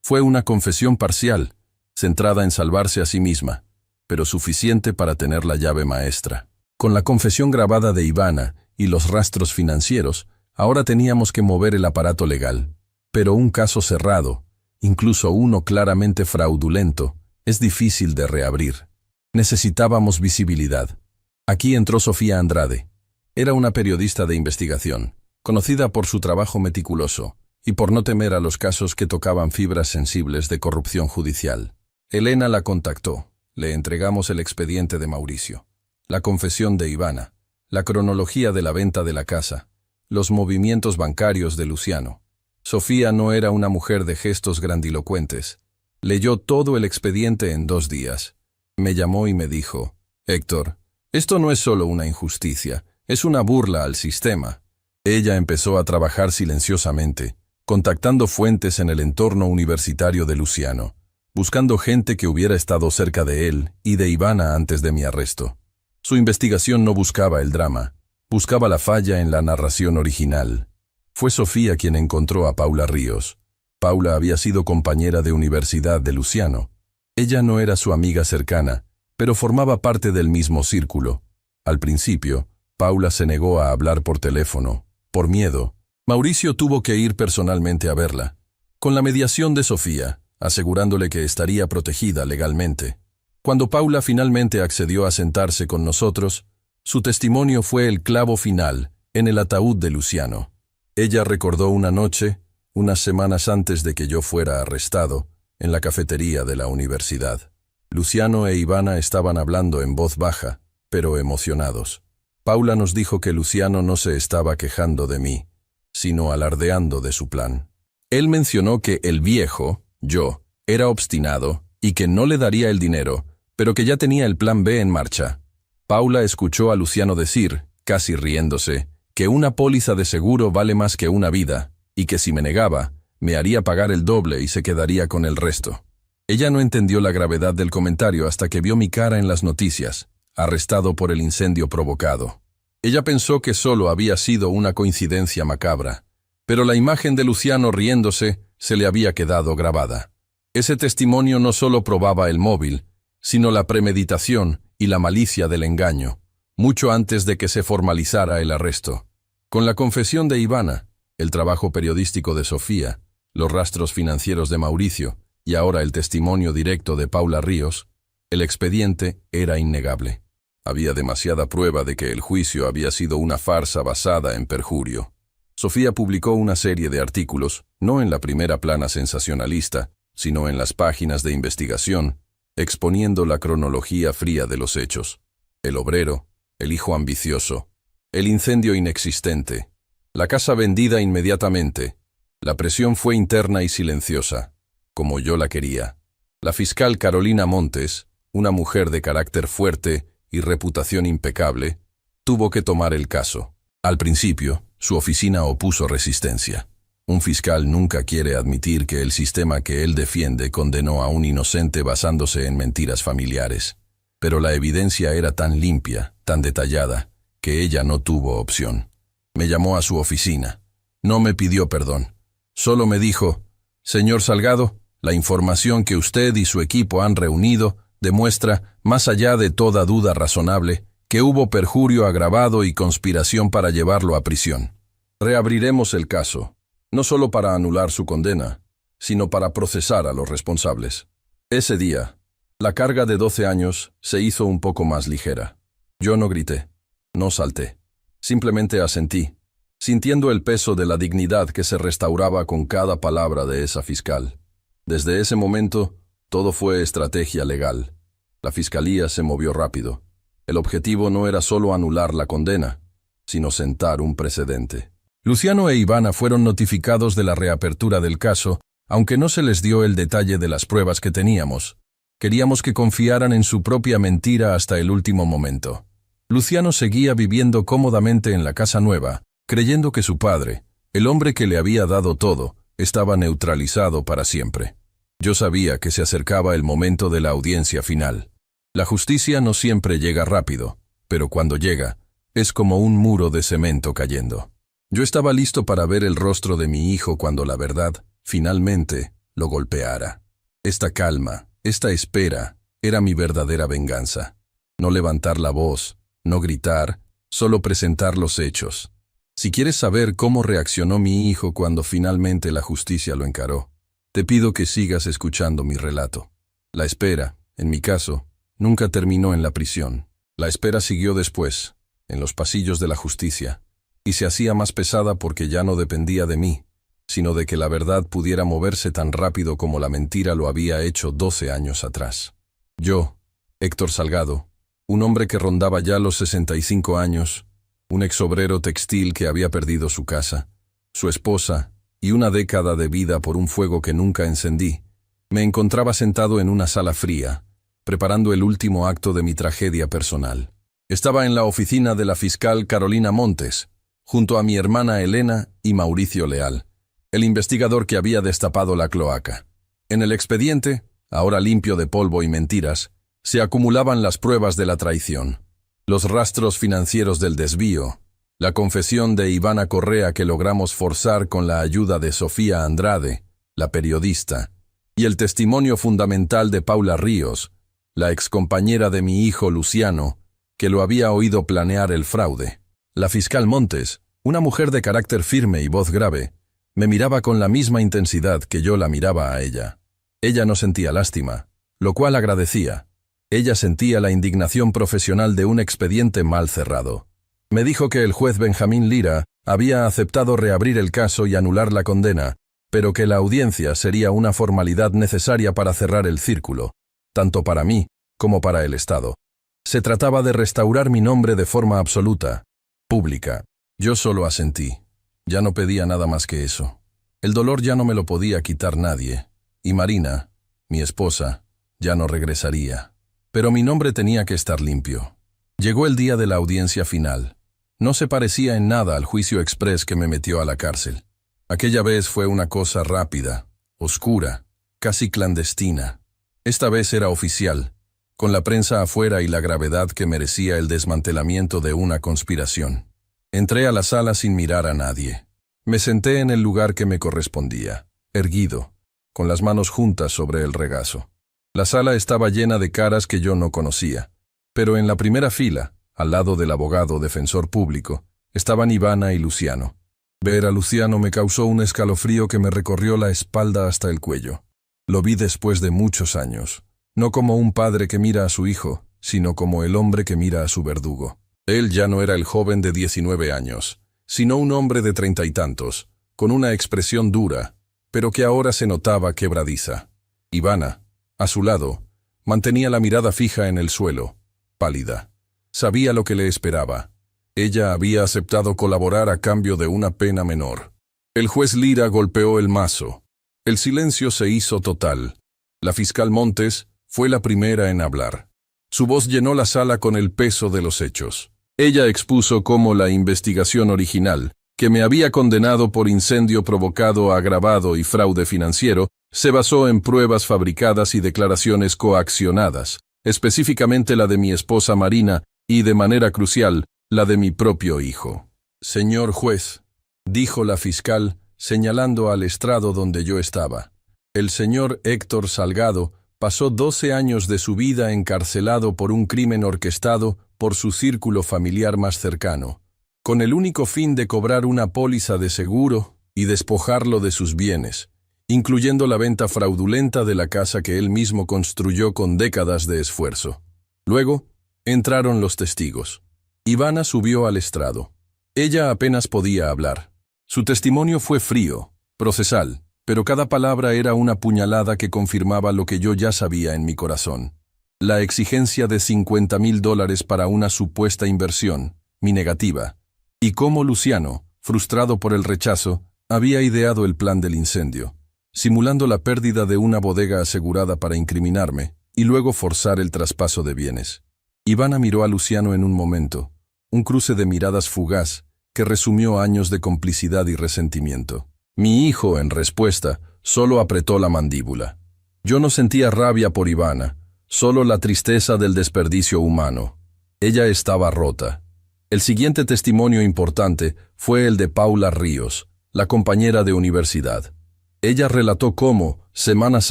Fue una confesión parcial, centrada en salvarse a sí misma, pero suficiente para tener la llave maestra. Con la confesión grabada de Ivana y los rastros financieros, ahora teníamos que mover el aparato legal. Pero un caso cerrado, incluso uno claramente fraudulento, es difícil de reabrir. Necesitábamos visibilidad. Aquí entró Sofía Andrade. Era una periodista de investigación, conocida por su trabajo meticuloso y por no temer a los casos que tocaban fibras sensibles de corrupción judicial. Elena la contactó. Le entregamos el expediente de Mauricio, la confesión de Ivana, la cronología de la venta de la casa, los movimientos bancarios de Luciano. Sofía no era una mujer de gestos grandilocuentes. Leyó todo el expediente en 2 días. Me llamó y me dijo: «Héctor, esto no es solo una injusticia, es una burla al sistema». Ella empezó a trabajar silenciosamente, contactando fuentes en el entorno universitario de Luciano, buscando gente que hubiera estado cerca de él y de Ivana antes de mi arresto. Su investigación no buscaba el drama, buscaba la falla en la narración original. Fue Sofía quien encontró a Paula Ríos. Paula había sido compañera de universidad de Luciano. Ella no era su amiga cercana, pero formaba parte del mismo círculo. Al principio, Paula se negó a hablar por teléfono, por miedo. Mauricio tuvo que ir personalmente a verla, con la mediación de Sofía, asegurándole que estaría protegida legalmente. Cuando Paula finalmente accedió a sentarse con nosotros, su testimonio fue el clavo final en el ataúd de Luciano. Ella recordó una noche, unas semanas antes de que yo fuera arrestado, en la cafetería de la universidad. Luciano e Ivana estaban hablando en voz baja, pero emocionados. Paula nos dijo que Luciano no se estaba quejando de mí, sino alardeando de su plan. Él mencionó que el viejo, yo, era obstinado y que no le daría el dinero, pero que ya tenía el plan B en marcha. Paula escuchó a Luciano decir, casi riéndose, que una póliza de seguro vale más que una vida, y que si me negaba, me haría pagar el doble y se quedaría con el resto. Ella no entendió la gravedad del comentario hasta que vio mi cara en las noticias, arrestado por el incendio provocado. Ella pensó que solo había sido una coincidencia macabra, pero la imagen de Luciano riéndose se le había quedado grabada. Ese testimonio no solo probaba el móvil, sino la premeditación y la malicia del engaño, mucho antes de que se formalizara el arresto. Con la confesión de Ivana, el trabajo periodístico de Sofía, los rastros financieros de Mauricio y ahora el testimonio directo de Paula Ríos, el expediente era innegable. Había demasiada prueba de que el juicio había sido una farsa basada en perjurio. Sofía publicó una serie de artículos, no en la primera plana sensacionalista, sino en las páginas de investigación, exponiendo la cronología fría de los hechos. El obrero, el hijo ambicioso, el incendio inexistente, la casa vendida inmediatamente. La presión fue interna y silenciosa, como yo la quería. La fiscal Carolina Montes, una mujer de carácter fuerte y reputación impecable, tuvo que tomar el caso. Al principio, su oficina opuso resistencia. Un fiscal nunca quiere admitir que el sistema que él defiende condenó a un inocente basándose en mentiras familiares. Pero la evidencia era tan limpia, tan detallada, que ella no tuvo opción. Me llamó a su oficina. No me pidió perdón. Solo me dijo: «Señor Salgado, la información que usted y su equipo han reunido demuestra, más allá de toda duda razonable, que hubo perjurio agravado y conspiración para llevarlo a prisión. Reabriremos el caso, no solo para anular su condena, sino para procesar a los responsables». Ese día, la carga de 12 años se hizo un poco más ligera. Yo no grité, no salté, simplemente asentí, sintiendo el peso de la dignidad que se restauraba con cada palabra de esa fiscal. Desde ese momento, todo fue estrategia legal. La fiscalía se movió rápido. El objetivo no era solo anular la condena, sino sentar un precedente. Luciano e Ivana fueron notificados de la reapertura del caso, aunque no se les dio el detalle de las pruebas que teníamos. Queríamos que confiaran en su propia mentira hasta el último momento. Luciano seguía viviendo cómodamente en la casa nueva, creyendo que su padre, el hombre que le había dado todo, estaba neutralizado para siempre. Yo sabía que se acercaba el momento de la audiencia final. La justicia no siempre llega rápido, pero cuando llega, es como un muro de cemento cayendo. Yo estaba listo para ver el rostro de mi hijo cuando la verdad, finalmente, lo golpeara. Esta calma, esta espera, era mi verdadera venganza. No levantar la voz, no gritar, solo presentar los hechos. Si quieres saber cómo reaccionó mi hijo cuando finalmente la justicia lo encaró, te pido que sigas escuchando mi relato. La espera, en mi caso, nunca terminó en la prisión. La espera siguió después, en los pasillos de la justicia, y se hacía más pesada porque ya no dependía de mí, sino de que la verdad pudiera moverse tan rápido como la mentira lo había hecho 12 años atrás. Yo, Héctor Salgado, un hombre que rondaba ya los 65 años, un exobrero textil que había perdido su casa, su esposa y una década de vida por un fuego que nunca encendí, me encontraba sentado en una sala fría, preparando el último acto de mi tragedia personal. Estaba en la oficina de la fiscal Carolina Montes, junto a mi hermana Elena y Mauricio Leal, el investigador que había destapado la cloaca. En el expediente, ahora limpio de polvo y mentiras, se acumulaban las pruebas de la traición, los rastros financieros del desvío, la confesión de Ivana Correa que logramos forzar con la ayuda de Sofía Andrade, la periodista, y el testimonio fundamental de Paula Ríos, la excompañera de mi hijo Luciano, que lo había oído planear el fraude. La fiscal Montes, una mujer de carácter firme y voz grave, me miraba con la misma intensidad que yo la miraba a ella. Ella no sentía lástima, lo cual agradecía. Ella sentía la indignación profesional de un expediente mal cerrado. Me dijo que el juez Benjamín Lira había aceptado reabrir el caso y anular la condena, pero que la audiencia sería una formalidad necesaria para cerrar el círculo, tanto para mí como para el Estado. Se trataba de restaurar mi nombre de forma absoluta, pública. Yo solo asentí. Ya no pedía nada más que eso. El dolor ya no me lo podía quitar nadie, y Marina, mi esposa, ya no regresaría. Pero mi nombre tenía que estar limpio. Llegó el día de la audiencia final. No se parecía en nada al juicio exprés que me metió a la cárcel. Aquella vez fue una cosa rápida, oscura, casi clandestina. Esta vez era oficial, con la prensa afuera y la gravedad que merecía el desmantelamiento de una conspiración. Entré a la sala sin mirar a nadie. Me senté en el lugar que me correspondía, erguido, con las manos juntas sobre el regazo. La sala estaba llena de caras que yo no conocía, pero en la primera fila, al lado del abogado defensor público, estaban Ivana y Luciano. Ver a Luciano me causó un escalofrío que me recorrió la espalda hasta el cuello. Lo vi después de muchos años, no como un padre que mira a su hijo, sino como el hombre que mira a su verdugo. Él ya no era el joven de 19 años, sino un hombre de 30 y tantos, con una expresión dura, pero que ahora se notaba quebradiza. Ivana, a su lado, mantenía la mirada fija en el suelo, pálida. Sabía lo que le esperaba. Ella había aceptado colaborar a cambio de una pena menor. El juez Lira golpeó el mazo. El silencio se hizo total. La fiscal Montes fue la primera en hablar. Su voz llenó la sala con el peso de los hechos. Ella expuso cómo la investigación original, que me había condenado por incendio provocado, agravado y fraude financiero, se basó en pruebas fabricadas y declaraciones coaccionadas, específicamente la de mi esposa Marina y, de manera crucial, la de mi propio hijo. Señor juez, dijo la fiscal, señalando al estrado donde yo estaba, el señor Héctor Salgado pasó 12 años de su vida encarcelado por un crimen orquestado por su círculo familiar más cercano, con el único fin de cobrar una póliza de seguro y despojarlo de sus bienes, incluyendo la venta fraudulenta de la casa que él mismo construyó con décadas de esfuerzo. Luego, entraron los testigos. Ivana subió al estrado. Ella apenas podía hablar. Su testimonio fue frío, procesal, pero cada palabra era una puñalada que confirmaba lo que yo ya sabía en mi corazón. La exigencia de $50,000 para una supuesta inversión, mi negativa, y cómo Luciano, frustrado por el rechazo, había ideado el plan del incendio, simulando la pérdida de una bodega asegurada para incriminarme y luego forzar el traspaso de bienes. Ivana miró a Luciano en un momento, un cruce de miradas fugaz que resumió años de complicidad y resentimiento. Mi hijo, en respuesta, solo apretó la mandíbula. Yo no sentía rabia por Ivana, solo la tristeza del desperdicio humano. Ella estaba rota. El siguiente testimonio importante fue el de Paula Ríos, la compañera de universidad. Ella relató cómo, semanas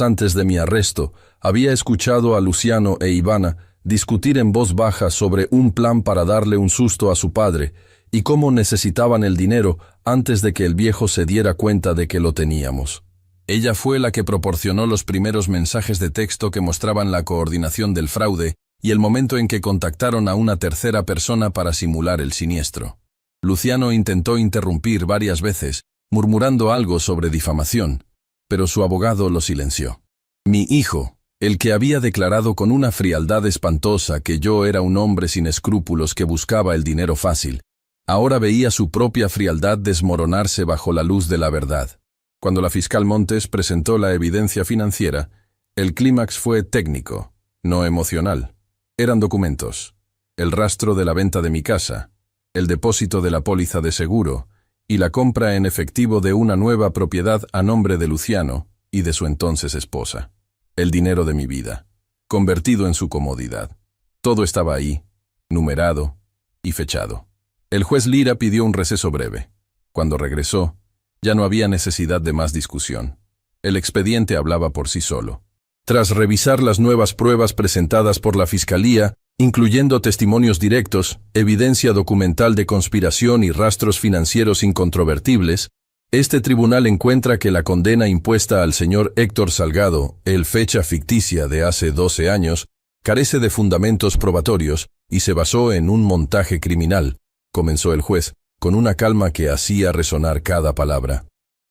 antes de mi arresto, había escuchado a Luciano e Ivana discutir en voz baja sobre un plan para darle un susto a su padre y cómo necesitaban el dinero antes de que el viejo se diera cuenta de que lo teníamos. Ella fue la que proporcionó los primeros mensajes de texto que mostraban la coordinación del fraude y el momento en que contactaron a una tercera persona para simular el siniestro. Luciano intentó interrumpir varias veces, murmurando algo sobre difamación, pero su abogado lo silenció. Mi hijo, el que había declarado con una frialdad espantosa que yo era un hombre sin escrúpulos que buscaba el dinero fácil, ahora veía su propia frialdad desmoronarse bajo la luz de la verdad. Cuando la fiscal Montes presentó la evidencia financiera, el clímax fue técnico, no emocional. Eran documentos, el rastro de la venta de mi casa, el depósito de la póliza de seguro y la compra en efectivo de una nueva propiedad a nombre de Luciano y de su entonces esposa. El dinero de mi vida, convertido en su comodidad. Todo estaba ahí, numerado y fechado. El juez Lira pidió un receso breve. Cuando regresó, ya no había necesidad de más discusión. El expediente hablaba por sí solo. Tras revisar las nuevas pruebas presentadas por la Fiscalía, incluyendo testimonios directos, evidencia documental de conspiración y rastros financieros incontrovertibles, este tribunal encuentra que la condena impuesta al señor Héctor Salgado, el fecha ficticia de hace 12 años, carece de fundamentos probatorios y se basó en un montaje criminal, comenzó el juez, con una calma que hacía resonar cada palabra.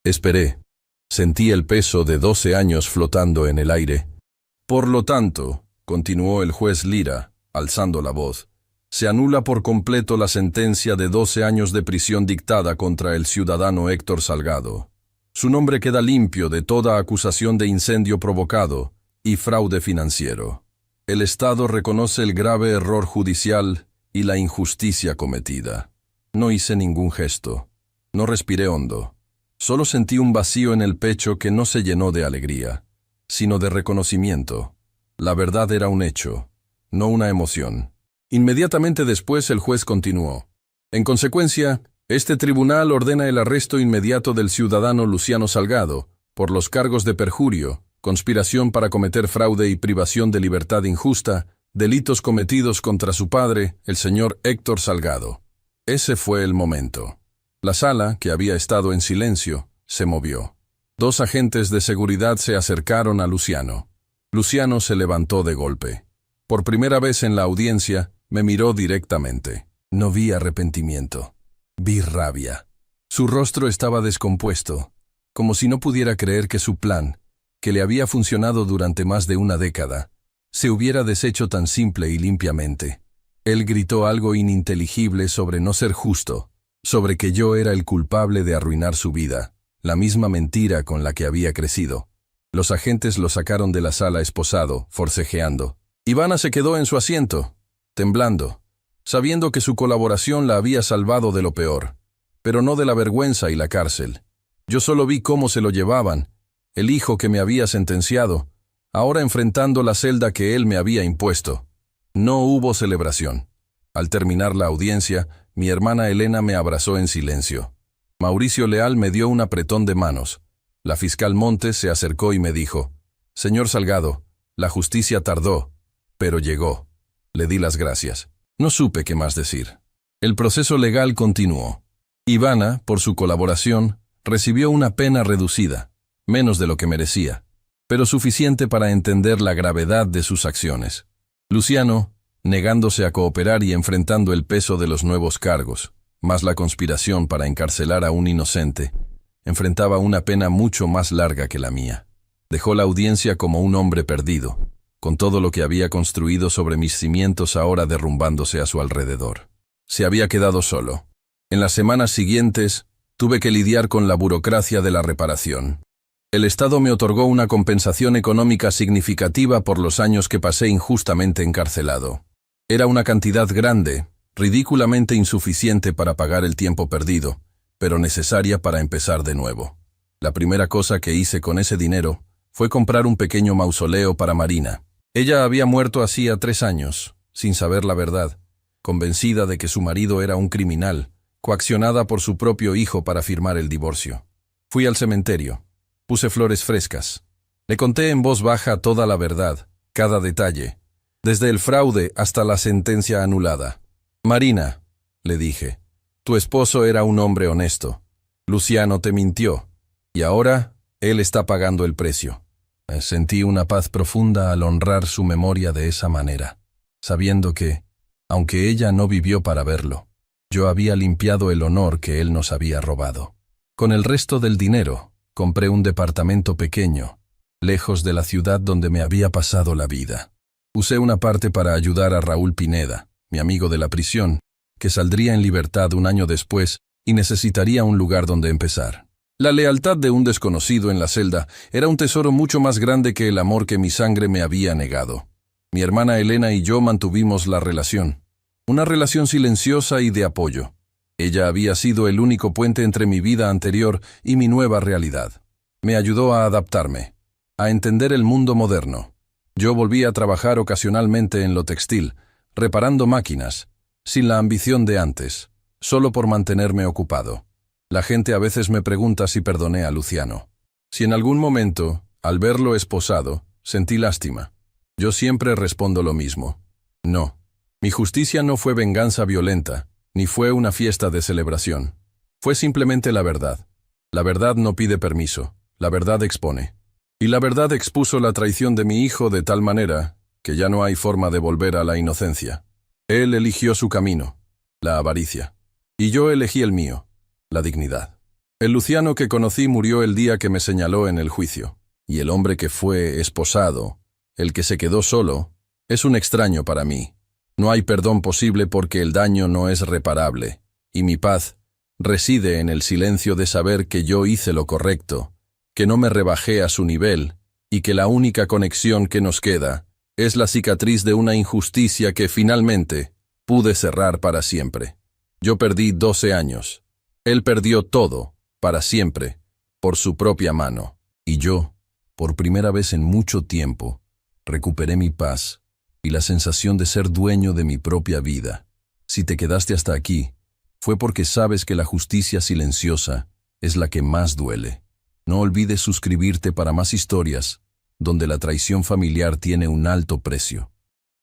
Esperé. Sentí el peso de 12 años flotando en el aire. Por lo tanto, continuó el juez Lira, alzando la voz, se anula por completo la sentencia de 12 años de prisión dictada contra el ciudadano Héctor Salgado. Su nombre queda limpio de toda acusación de incendio provocado y fraude financiero. El Estado reconoce el grave error judicial y la injusticia cometida. No hice ningún gesto. No respiré hondo. Solo sentí un vacío en el pecho que no se llenó de alegría, sino de reconocimiento. La verdad era un hecho, no una emoción. Inmediatamente después el juez continuó. En consecuencia, este tribunal ordena el arresto inmediato del ciudadano Luciano Salgado, por los cargos de perjurio, conspiración para cometer fraude y privación de libertad injusta, delitos cometidos contra su padre, el señor Héctor Salgado. Ese fue el momento. La sala, que había estado en silencio, se movió. 2 agentes de seguridad se acercaron a Luciano. Luciano se levantó de golpe. Por primera vez en la audiencia, me miró directamente. No vi arrepentimiento. Vi rabia. Su rostro estaba descompuesto, como si no pudiera creer que su plan, que le había funcionado durante más de una década, se hubiera deshecho tan simple y limpiamente. Él gritó algo ininteligible sobre no ser justo, sobre que yo era el culpable de arruinar su vida, la misma mentira con la que había crecido. Los agentes lo sacaron de la sala esposado, forcejeando. Ivana se quedó en su asiento, temblando, sabiendo que su colaboración la había salvado de lo peor, pero no de la vergüenza y la cárcel. Yo solo vi cómo se lo llevaban, el hijo que me había sentenciado, ahora enfrentando la celda que él me había impuesto. No hubo celebración. Al terminar la audiencia, mi hermana Elena me abrazó en silencio. Mauricio Leal me dio un apretón de manos. La fiscal Montes se acercó y me dijo, «Señor Salgado, la justicia tardó, pero llegó». Le di las gracias. No supe qué más decir. El proceso legal continuó. Ivana, por su colaboración, recibió una pena reducida, menos de lo que merecía, pero suficiente para entender la gravedad de sus acciones. Luciano, negándose a cooperar y enfrentando el peso de los nuevos cargos, más la conspiración para encarcelar a un inocente, enfrentaba una pena mucho más larga que la mía. Dejó la audiencia como un hombre perdido, con todo lo que había construido sobre mis cimientos ahora derrumbándose a su alrededor. Se había quedado solo. En las semanas siguientes, tuve que lidiar con la burocracia de la reparación. El Estado me otorgó una compensación económica significativa por los años que pasé injustamente encarcelado. Era una cantidad grande, ridículamente insuficiente para pagar el tiempo perdido, pero necesaria para empezar de nuevo. La primera cosa que hice con ese dinero fue comprar un pequeño mausoleo para Marina. Ella había muerto hacía 3 años, sin saber la verdad, convencida de que su marido era un criminal, coaccionada por su propio hijo para firmar el divorcio. Fui al cementerio. Puse flores frescas. Le conté en voz baja toda la verdad, cada detalle, desde el fraude hasta la sentencia anulada. Marina, le dije, tu esposo era un hombre honesto. Luciano te mintió, y ahora él está pagando el precio. Sentí una paz profunda al honrar su memoria de esa manera, sabiendo que, aunque ella no vivió para verlo, yo había limpiado el honor que él nos había robado. Con el resto del dinero, compré un departamento pequeño, lejos de la ciudad donde me había pasado la vida. Usé una parte para ayudar a Raúl Pineda, mi amigo de la prisión, que saldría en libertad un año después y necesitaría un lugar donde empezar. La lealtad de un desconocido en la celda era un tesoro mucho más grande que el amor que mi sangre me había negado. Mi hermana Elena y yo mantuvimos la relación, una relación silenciosa y de apoyo. Ella había sido el único puente entre mi vida anterior y mi nueva realidad. Me ayudó a adaptarme, a entender el mundo moderno. Yo volví a trabajar ocasionalmente en lo textil, reparando máquinas, sin la ambición de antes, solo por mantenerme ocupado. La gente a veces me pregunta si perdoné a Luciano. Si en algún momento, al verlo esposado, sentí lástima. Yo siempre respondo lo mismo. No. Mi justicia no fue venganza violenta, ni fue una fiesta de celebración. Fue simplemente la verdad. La verdad no pide permiso, la verdad expone. Y la verdad expuso la traición de mi hijo de tal manera que ya no hay forma de volver a la inocencia. Él eligió su camino, la avaricia. Y yo elegí el mío, la dignidad. El Luciano que conocí murió el día que me señaló en el juicio. Y el hombre que fue esposado, el que se quedó solo, es un extraño para mí. No hay perdón posible porque el daño no es reparable, y mi paz reside en el silencio de saber que yo hice lo correcto, que no me rebajé a su nivel, y que la única conexión que nos queda es la cicatriz de una injusticia que finalmente pude cerrar para siempre. Yo perdí 12 años. Él perdió todo, para siempre, por su propia mano. Y yo, por primera vez en mucho tiempo, recuperé mi paz y la sensación de ser dueño de mi propia vida. Si te quedaste hasta aquí, fue porque sabes que la justicia silenciosa es la que más duele. No olvides suscribirte para más historias, donde la traición familiar tiene un alto precio.